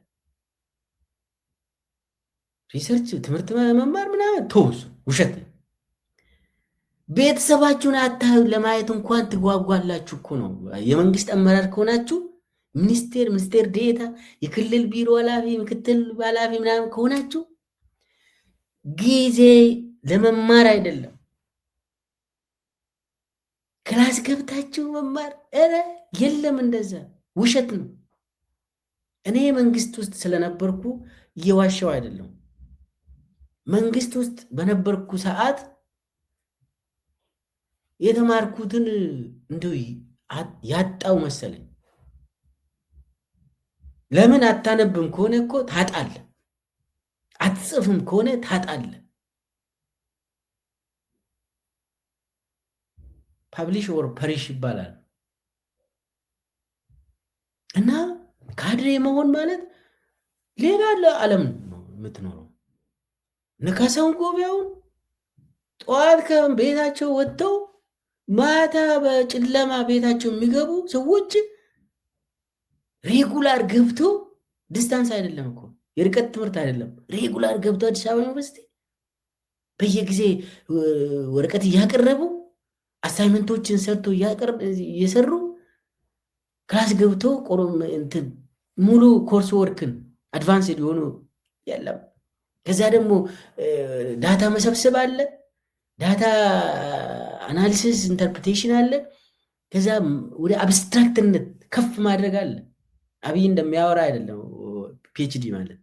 Speaker 1: ሪሰርች ትምህርት መማር ምናምን ተውሱ፣ ውሸት። ቤተሰባችሁን አታዩ ለማየት እንኳን ትጓጓላችሁ እኮ ነው። የመንግስት አመራር ከሆናችሁ ሚኒስቴር ዴታ፣ የክልል ቢሮ ኃላፊ፣ ምክትል ኃላፊ ምናምን ከሆናችሁ ጊዜ ለመማር አይደለም ክላስ ገብታችሁ መማር ኧረ የለም፣ እንደዛ ውሸት ነው። እኔ መንግስት ውስጥ ስለነበርኩ እየዋሸው አይደለም። መንግስት ውስጥ በነበርኩ ሰዓት የተማርኩትን እንደው ያጣው መሰለኝ። ለምን አታነብም ከሆነ እኮ ታጣለ፣ አትጽፍም ከሆነ ታጣለ። ፐብሊሽ ኦር ፐሪሽ ይባላል። እና ካድሬ መሆን ማለት ሌላ ዓለም ነው የምትኖረው። ንካሳውን ጎቢያውን ጠዋት ከቤታቸው ወጥተው ማታ በጨለማ ቤታቸው የሚገቡ ሰዎች ሬጉላር ገብተው ዲስታንስ አይደለም እኮ የርቀት ትምህርት አይደለም። ሬጉላር ገብተው አዲስ አበባ ዩኒቨርሲቲ በየጊዜ ወረቀት እያቀረቡ አሳይመንቶችን ሰርቶ እየሰሩ ክላስ ገብተው ሙሉ ኮርስ ወርክን አድቫንስድ የሆኑ የለም። ከዛ ደግሞ ዳታ መሰብሰብ አለ፣ ዳታ አናሊሲስ ኢንተርፕሬቴሽን አለ። ከዛ ወደ አብስትራክትነት ከፍ ማድረግ አለ። አብይ እንደሚያወራ አይደለም ፒኤችዲ ማለት።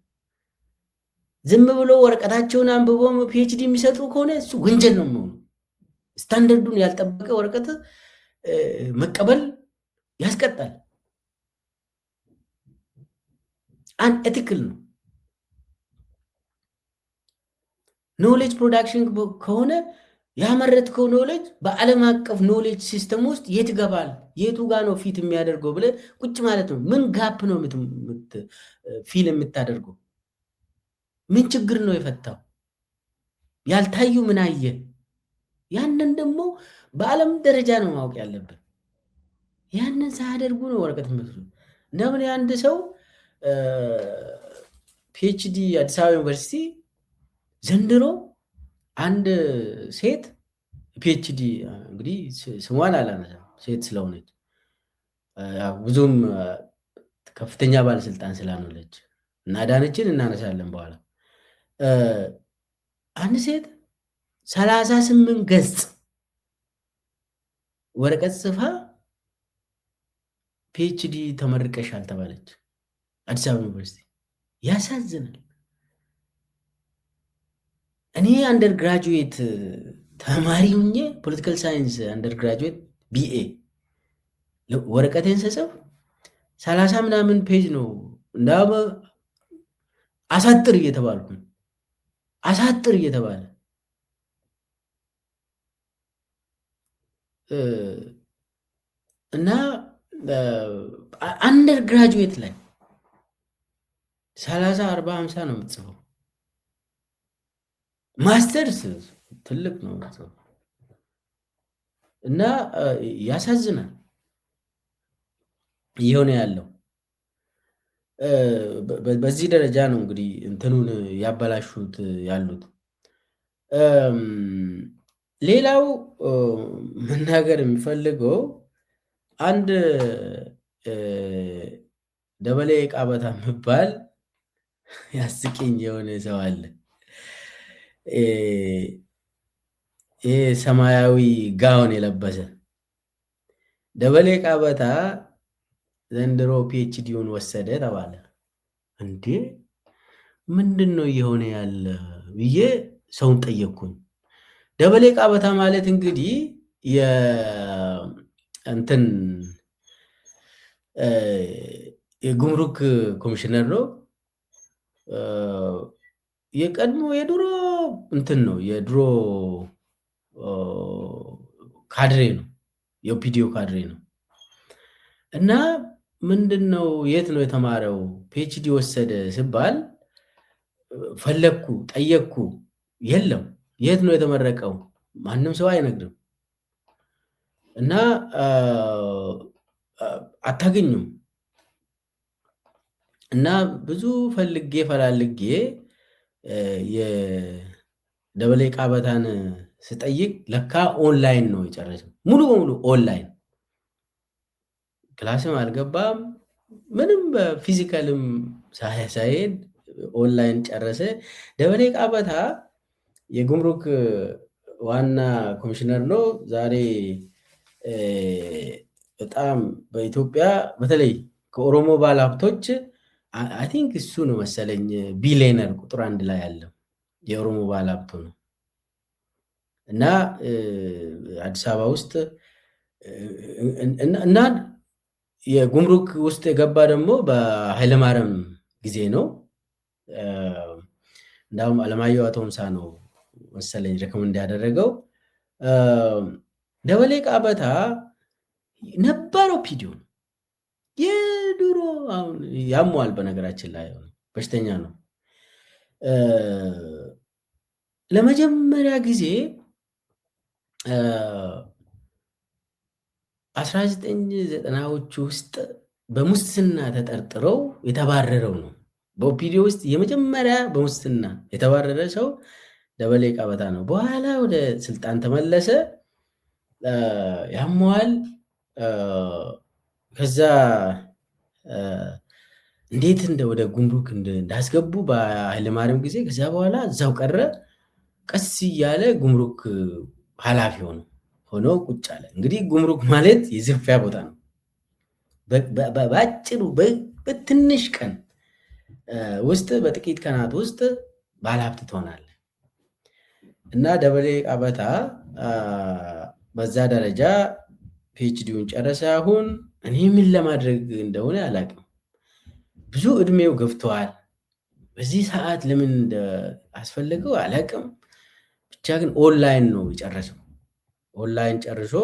Speaker 1: ዝም ብሎ ወረቀታቸውን አንብቦ ፒኤችዲ የሚሰጡ ከሆነ እሱ ወንጀል ነው የሚሆኑ። ስታንዳርዱን ያልጠበቀ ወረቀት መቀበል ያስቀጣል። አንኤቲክል ነው። ኖሌጅ ፕሮዳክሽን ከሆነ ያመረትከው ኖሌጅ በዓለም አቀፍ ኖሌጅ ሲስተም ውስጥ የት ገባል፣ የቱ ጋ ነው ፊት የሚያደርገው ብለህ ቁጭ ማለት ነው። ምን ጋፕ ነው ፊል የምታደርገው? ምን ችግር ነው የፈታው? ያልታዩ ምን አየ? ያንን ደግሞ በዓለም ደረጃ ነው ማወቅ ያለብን። ያንን ሳያደርጉ ነው ወረቀት የሚወስዱ። እንደምን አንድ ሰው ፒኤችዲ አዲስ አበባ ዩኒቨርሲቲ ዘንድሮ አንድ ሴት ፒኤችዲ እንግዲህ ስሟን አላነሳም ሴት ስለሆነች ብዙም ከፍተኛ ባለስልጣን ስላልሆነች እና አዳነችን እናነሳለን በኋላ። አንድ ሴት 38 ገጽ ወረቀት ጽፋ ፒኤችዲ ተመርቀሻል ተባለች አዲስ አበባ ዩኒቨርሲቲ። ያሳዝናል። እኔ አንደር ግራጁዌት ተማሪ ሁኜ ፖለቲካል ሳይንስ አንደር ግራጁዌት ቢኤ ወረቀቴን ስጽፍ 30 ምናምን ፔጅ ነው። እንዳውም አሳጥር እየተባልኩ አሳጥር እየተባለ እና አንደር ግራጁዌት ላይ 30 40 50 ነው የምትጽፈው። ማስተርስ ትልቅ ነው የምትጽፈው እና ያሳዝናል እየሆነ ያለው። በዚህ ደረጃ ነው እንግዲህ እንትኑን ያበላሹት ያሉት። ሌላው መናገር የሚፈልገው አንድ ደበሌ ቃበታ የሚባል ያስቂኝ የሆነ ሰው አለ። ይህ ሰማያዊ ጋውን የለበሰ ደበሌ ቃበታ ዘንድሮ ፒኤችዲውን ወሰደ ተባለ። እንዴ ምንድን ነው እየሆነ ያለ ብዬ ሰውን ጠየቅኩኝ። ደበሌ ቃበታ ማለት እንግዲህ እንትን የጉምሩክ ኮሚሽነር ነው። የቀድሞ የድሮ እንትን ነው የድሮ ካድሬ ነው፣ የኦፒዲዮ ካድሬ ነው። እና ምንድን ነው የት ነው የተማረው ፒኤችዲ ወሰደ ሲባል ፈለግኩ ጠየቅኩ። የለም የት ነው የተመረቀው ማንም ሰው አይነግርም። እና አታገኙም። እና ብዙ ፈልጌ ፈላልጌ የደበሌ ቃበታን ስጠይቅ ለካ ኦንላይን ነው የጨረሰው። ሙሉ በሙሉ ኦንላይን፣ ክላስም አልገባም ምንም በፊዚካልም ሳይሄድ ኦንላይን ጨረሰ። ደበሌ ቃበታ የጉምሩክ ዋና ኮሚሽነር ነው። ዛሬ በጣም በኢትዮጵያ በተለይ ከኦሮሞ ባለሀብቶች አይ ቲንክ እሱ ነው መሰለኝ ቢሊየነር ቁጥር 1 ላይ ያለው የኦሮሞ ባለሀብቱ ነው። እና አዲስ አበባ ውስጥ እና የጉምሩክ ውስጥ የገባ ደግሞ በኃይለማርያም ጊዜ ነው። እንዳውም አለማየሁ አቶምሳ ነው መሰለኝ ሬኮመንድ ያደረገው። ደበሌ ቃበታ ነበረው ኦፒዲዮ የድሮ አሁን ያሟል። በነገራችን ላይ በሽተኛ ነው። ለመጀመሪያ ጊዜ 1990ዎቹ ውስጥ በሙስና ተጠርጥረው የተባረረው ነው። በኦፒዲዮ ውስጥ የመጀመሪያ በሙስና የተባረረ ሰው ደበሌ ቃበታ ነው። በኋላ ወደ ስልጣን ተመለሰ። ያሟል። ከዛ እንዴት ወደ ጉምሩክ እንዳስገቡ በኃይለማርያም ጊዜ፣ ከዛ በኋላ እዛው ቀረ። ቀስ እያለ ጉምሩክ ኃላፊ ሆኖ ቁጭ አለ። እንግዲህ ጉምሩክ ማለት የዝርፊያ ቦታ ነው። በአጭሩ በትንሽ ቀን ውስጥ በጥቂት ቀናት ውስጥ ባለሀብት ትሆናለህ። እና ደበሌ ቃበታ በዛ ደረጃ ፒኤችዲውን ጨረሰ። አሁን እኔ ምን ለማድረግ እንደሆነ አላውቅም። ብዙ እድሜው ገፍተዋል። በዚህ ሰዓት ለምን አስፈለገው አላውቅም። ብቻ ግን ኦንላይን ነው የጨረሰው። ኦንላይን ጨርሶ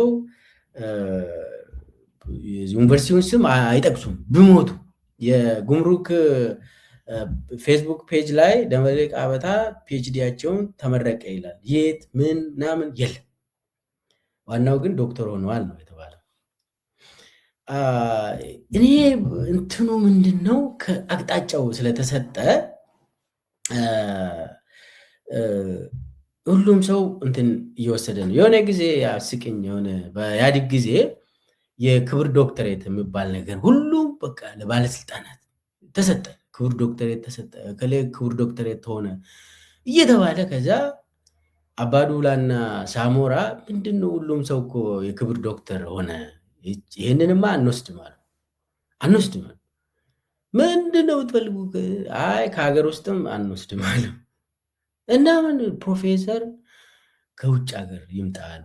Speaker 1: ዩኒቨርሲቲውን ስም አይጠቅሱም ብሞቱ። የጉምሩክ ፌስቡክ ፔጅ ላይ ደበሌ ቃበታ ፒኤችዲያቸውን ተመረቀ ይላል። የት ምን ምናምን የለም። ዋናው ግን ዶክተር ሆነዋል ነው የተባለው። እኔ እንትኑ ምንድን ነው ከአቅጣጫው ስለተሰጠ ሁሉም ሰው እንትን እየወሰደ ነው። የሆነ ጊዜ አስቂኝ የሆነ በኢህአዴግ ጊዜ የክብር ዶክተሬት የሚባል ነገር ሁሉም በቃ ለባለስልጣናት ተሰጠ። ክብር ዶክተሬት ተሰጠ፣ ክብር ዶክተሬት ሆነ እየተባለ ከዛ አባዱላና ሳሞራ ምንድነው ሁሉም ሰው እኮ የክብር ዶክተር ሆነ፣ ይህንንማ አንወስድም አሉ። አንወስድም አሉ። ምንድነው የምትፈልጉ? አይ ከሀገር ውስጥም አንወስድም አሉ። እና ምን ፕሮፌሰር ከውጭ ሀገር ይምጣሉ።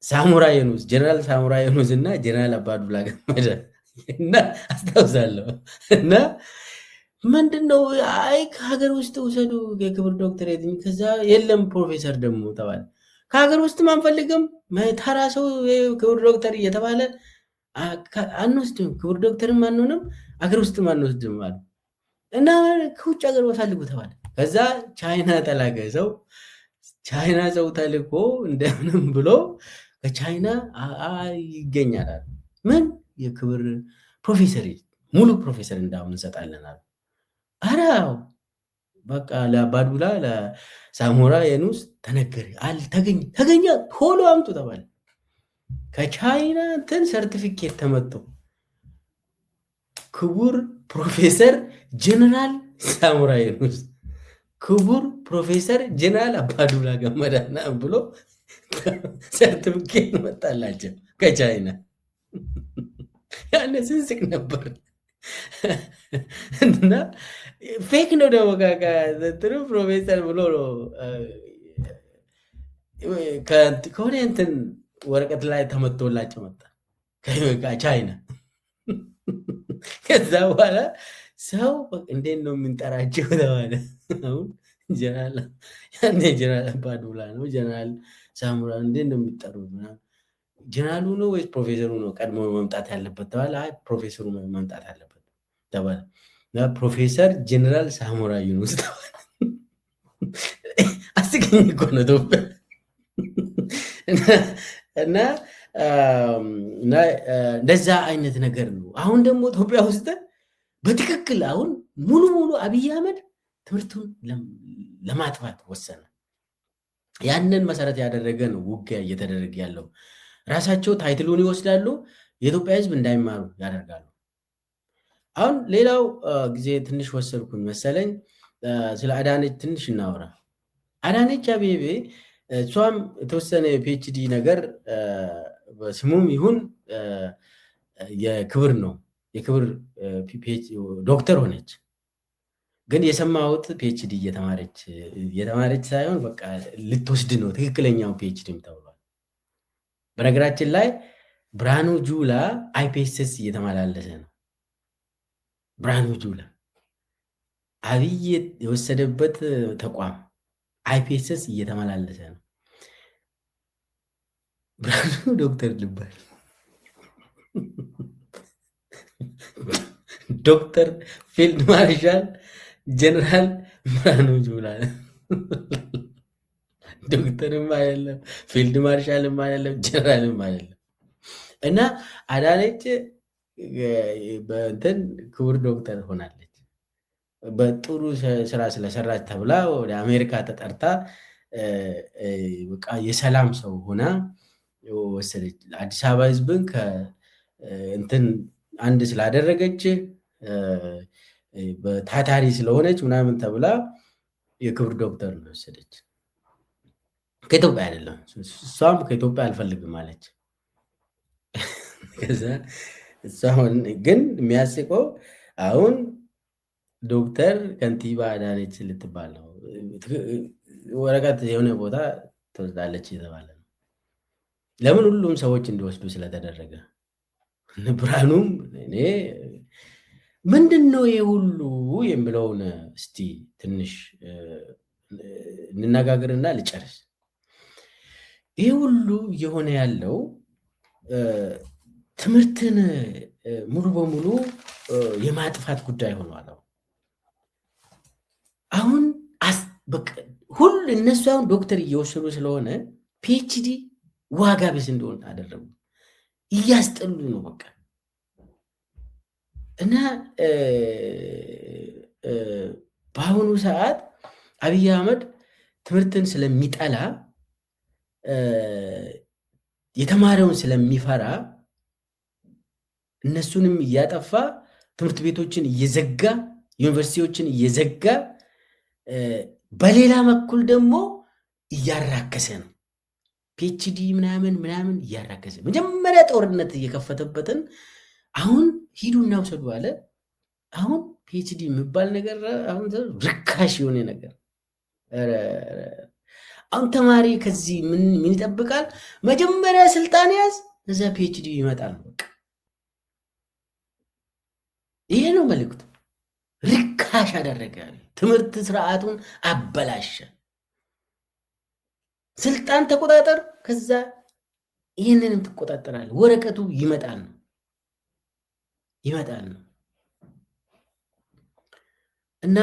Speaker 1: ሳሙራ የኑስ ጀነራል ሳሙራ የኑስ እና ጀነራል አባዱላ ገመዳ እና አስታውሳለሁ። እና ምንድነው አይ ከሀገር ውስጥ ውሰዱ የክብር ዶክተሬት፣ ከዛ የለም ፕሮፌሰር ደግሞ ተባለ። ከሀገር ውስጥም አንፈልግም ተራ ሰው ክብር ዶክተር እየተባለ አንወስድም፣ ክብር ዶክተርም አንሆንም፣ አገር ውስጥም አንወስድም አሉ። እና ከውጭ ሀገር ፈልጉ ተባለ። ከዛ ቻይና ተላከ ሰው፣ ቻይና ሰው ተልኮ እንደምንም ብሎ ከቻይና ይገኛል አሉ። ምን የክብር ፕሮፌሰር ሙሉ ፕሮፌሰር እንዳሁን እንሰጣለን አሉ። ኧረ በቃ ለአባዱላ ለሳሞራ የኑስ ተነገረ፣ ተገኘ፣ ቶሎ አምጡ ተባለ። ከቻይና እንትን ሰርቲፊኬት ተመጡ። ክቡር ፕሮፌሰር ጀነራል ሳሞራ የኑስ፣ ክቡር ፕሮፌሰር ጀነራል አባዱላ ገመዳና ብሎ ሰርቲፊኬት መጣላቸው ከቻይና። ያነ ስንስቅ ነበር እና ፌክ ነው ደግሞ ጥሩ ፕሮፌሰር ብሎ ከሆነ እንትን ወረቀት ላይ ተመቶላቸው መጣ ከቻይና። ከዛ በኋላ ሰው እንዴት ነው የምንጠራቸው ተባለ። አሁን ያኔ ጀነራል አባዱላ ነው ጀነራል ሳሞራ እንዴት ነው የሚጠሩት? ጀነራሉ ነው ወይስ ፕሮፌሰሩ ነው ቀድሞ መምጣት ያለበት ተባለ። አይ ፕሮፌሰሩ መምጣት ያለበት ተባለ። ፕሮፌሰር ጀነራል ሳሞራ የኑስ ተባለ። አስቀኝ እኮ ነው ኢትዮጵያ። እና እንደዛ አይነት ነገር ነው። አሁን ደግሞ ኢትዮጵያ ውስጥ በትክክል አሁን ሙሉ አብይ አህመድ ትምህርቱን ለማጥፋት ወሰነ። ያንን መሰረት ያደረገ ነው ውጊያ እየተደረገ ያለው። ራሳቸው ታይትሉን ይወስዳሉ፣ የኢትዮጵያ ሕዝብ እንዳይማሩ ያደርጋሉ። አሁን ሌላው ጊዜ ትንሽ ወሰድኩኝ መሰለኝ፣ ስለ አዳነች ትንሽ እናወራ። አዳነች አቤቤ እሷም የተወሰነ ፒኤችዲ ነገር በስሙም ይሁን የክብር ነው የክብር ዶክተር ሆነች። ግን የሰማሁት ፒኤችዲ እየተማረች ሳይሆን በቃ ልትወስድ ነው ትክክለኛው ፒኤችዲም ተብሏል። በነገራችን ላይ ብርሃኑ ጁላ አይፒኤስኤስ እየተመላለሰ ነው። ብርሃኑ ጁላ አብይ የወሰደበት ተቋም አይፒኤስኤስ እየተመላለሰ ነው። ብርሃኑ ዶክተር ልባል ዶክተር ፊልድ ማርሻል ጀነራል ብርሃኑ ጁላ ዶክተርም አይደለም፣ ፊልድ ማርሻልም አይደለም፣ ጀነራልም አይደለም። እና አዳነች በእንትን ክቡር ዶክተር ሆናለች። በጥሩ ስራ ስለሰራች ተብላ ወደ አሜሪካ ተጠርታ በቃ የሰላም ሰው ሆና ወሰደች። አዲስ አበባ ሕዝብን ከእንትን አንድ ስላደረገች በታታሪ ስለሆነች ምናምን ተብላ የክብር ዶክተር ነው ወሰደች። ከኢትዮጵያ አይደለም፣ እሷም ከኢትዮጵያ አልፈልግም አለች። ከዛ እሷን ግን የሚያስቀው አሁን ዶክተር ከንቲባ አዳነች ልትባል ነው። ወረቀት የሆነ ቦታ ትወስዳለች የተባለ ነው። ለምን? ሁሉም ሰዎች እንዲወስዱ ስለተደረገ። ብርሃኑም እኔ ምንድን ነው የሁሉ የሚለውን እስቲ ትንሽ እንነጋገርና ልጨርስ። ይህ ሁሉ እየሆነ ያለው ትምህርትን ሙሉ በሙሉ የማጥፋት ጉዳይ ሆኗል። አሁን እነሱ አሁን ዶክተር እየወሰዱ ስለሆነ ፒኤችዲ ዋጋ ቢስ እንደሆነ አደረጉ። እያስጠሉ ነው በቃ። እና በአሁኑ ሰዓት አብይ አህመድ ትምህርትን ስለሚጠላ የተማረውን ስለሚፈራ እነሱንም እያጠፋ ትምህርት ቤቶችን እየዘጋ ዩኒቨርሲቲዎችን እየዘጋ በሌላ በኩል ደግሞ እያራከሰ ነው። ፒኤችዲ ምናምን እያራከሰ መጀመሪያ ጦርነት እየከፈተበትን አሁን ሂዱና ውሰዱ አለ። አሁን ፒኤችዲ የሚባል ነገር አሁን ርካሽ የሆነ ነገር። አሁን ተማሪ ከዚህ ምን ይጠብቃል? መጀመሪያ ስልጣን ያዝ፣ እዛ ፒኤችዲ ይመጣል። በቃ ይሄ ነው መልእክቱ። ርካሽ አደረገ፣ ትምህርት ስርዓቱን አበላሸ። ስልጣን ተቆጣጠር፣ ከዛ ይህንንም ትቆጣጠራለህ። ወረቀቱ ይመጣል ነው እና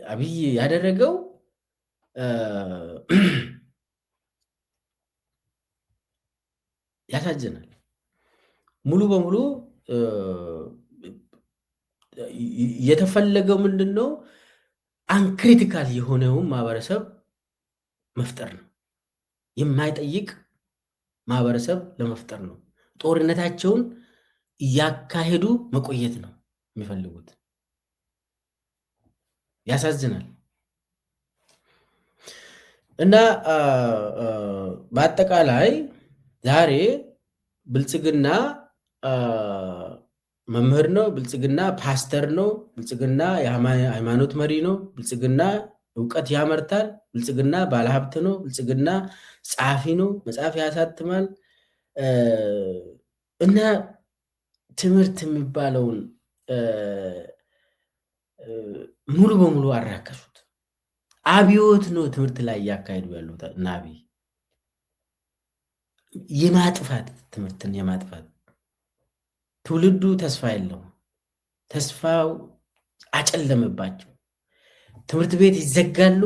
Speaker 1: አብይ ያደረገው ያሳዝናል። ሙሉ በሙሉ የተፈለገው ምንድን ነው? አንክሪቲካል የሆነውን ማህበረሰብ መፍጠር ነው። የማይጠይቅ ማህበረሰብ ለመፍጠር ነው። ጦርነታቸውን እያካሄዱ መቆየት ነው የሚፈልጉት። ያሳዝናል። እና በአጠቃላይ ዛሬ ብልጽግና መምህር ነው፣ ብልጽግና ፓስተር ነው፣ ብልጽግና የሃይማኖት መሪ ነው፣ ብልጽግና እውቀት ያመርታል፣ ብልጽግና ባለሀብት ነው፣ ብልጽግና ጸሐፊ ነው፣ መጽሐፍ ያሳትማል። እና ትምህርት የሚባለውን ሙሉ በሙሉ አራከሱት። አብዮት ነው ትምህርት ላይ እያካሄዱ ያሉት እና አብይ የማጥፋት ትምህርትን የማጥፋት ትውልዱ ተስፋ የለውም። ተስፋው አጨለመባቸው። ትምህርት ቤት ይዘጋሉ፣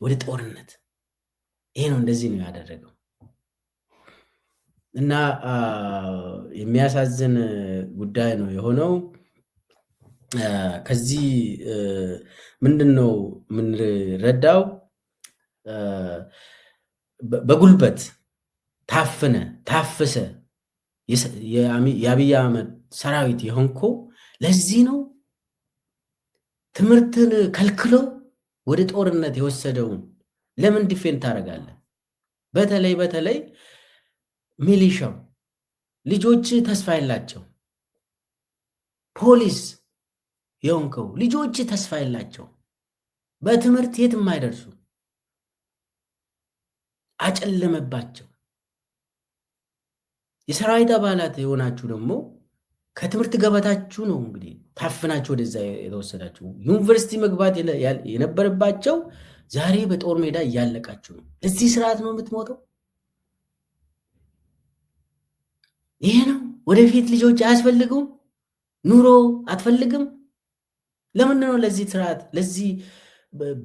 Speaker 1: ወደ ጦርነት። ይሄ ነው፣ እንደዚህ ነው ያደረገው። እና የሚያሳዝን ጉዳይ ነው የሆነው። ከዚህ ምንድን ነው የምንረዳው? በጉልበት ታፍሰ የአብይ አህመድ ሰራዊት የሆንከው ለዚህ ነው። ትምህርትን ከልክለው ወደ ጦርነት የወሰደውን ለምን ዲፌንድ ታደርጋለህ? በተለይ ሚሊሻው ልጆች ተስፋ የላቸው። ፖሊስ የሆንከው ልጆች ተስፋ የላቸው። በትምህርት የትም አይደርሱ። አጨለመባቸው። የሰራዊት አባላት የሆናችሁ ደግሞ ከትምህርት ገበታችሁ ነው እንግዲህ ታፍናችሁ ወደዛ የተወሰዳችሁ። ዩኒቨርሲቲ መግባት የነበረባቸው ዛሬ በጦር ሜዳ እያለቃችሁ ነው። ለዚህ ስርዓት ነው የምትሞተው። ይሄ ነው። ወደፊት ልጆች አያስፈልጉም? ኑሮ አትፈልግም? ለምንድን ነው ለዚህ ስርዓት፣ ለዚህ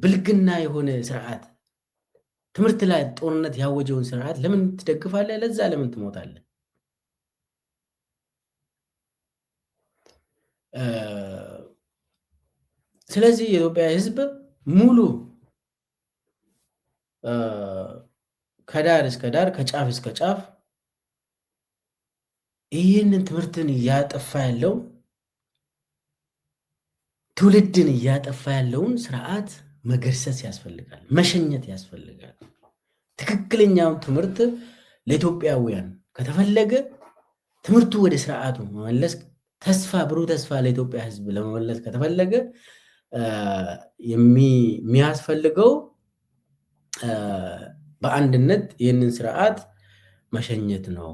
Speaker 1: ብልግና የሆነ ስርዓት፣ ትምህርት ላይ ጦርነት ያወጀውን ስርዓት ለምን ትደግፋለህ? ለዛ ለምን ትሞታለህ? ስለዚህ የኢትዮጵያ ሕዝብ ሙሉ ከዳር እስከ ዳር ከጫፍ እስከ ጫፍ ይህንን ትምህርትን እያጠፋ ያለው ትውልድን እያጠፋ ያለውን ስርዓት መገርሰስ ያስፈልጋል፣ መሸኘት ያስፈልጋል። ትክክለኛውን ትምህርት ለኢትዮጵያውያን ከተፈለገ ትምህርቱ ወደ ስርዓቱ መመለስ፣ ተስፋ ብሩህ ተስፋ ለኢትዮጵያ ሕዝብ ለመመለስ ከተፈለገ የሚያስፈልገው በአንድነት ይህንን ስርዓት መሸኘት ነው።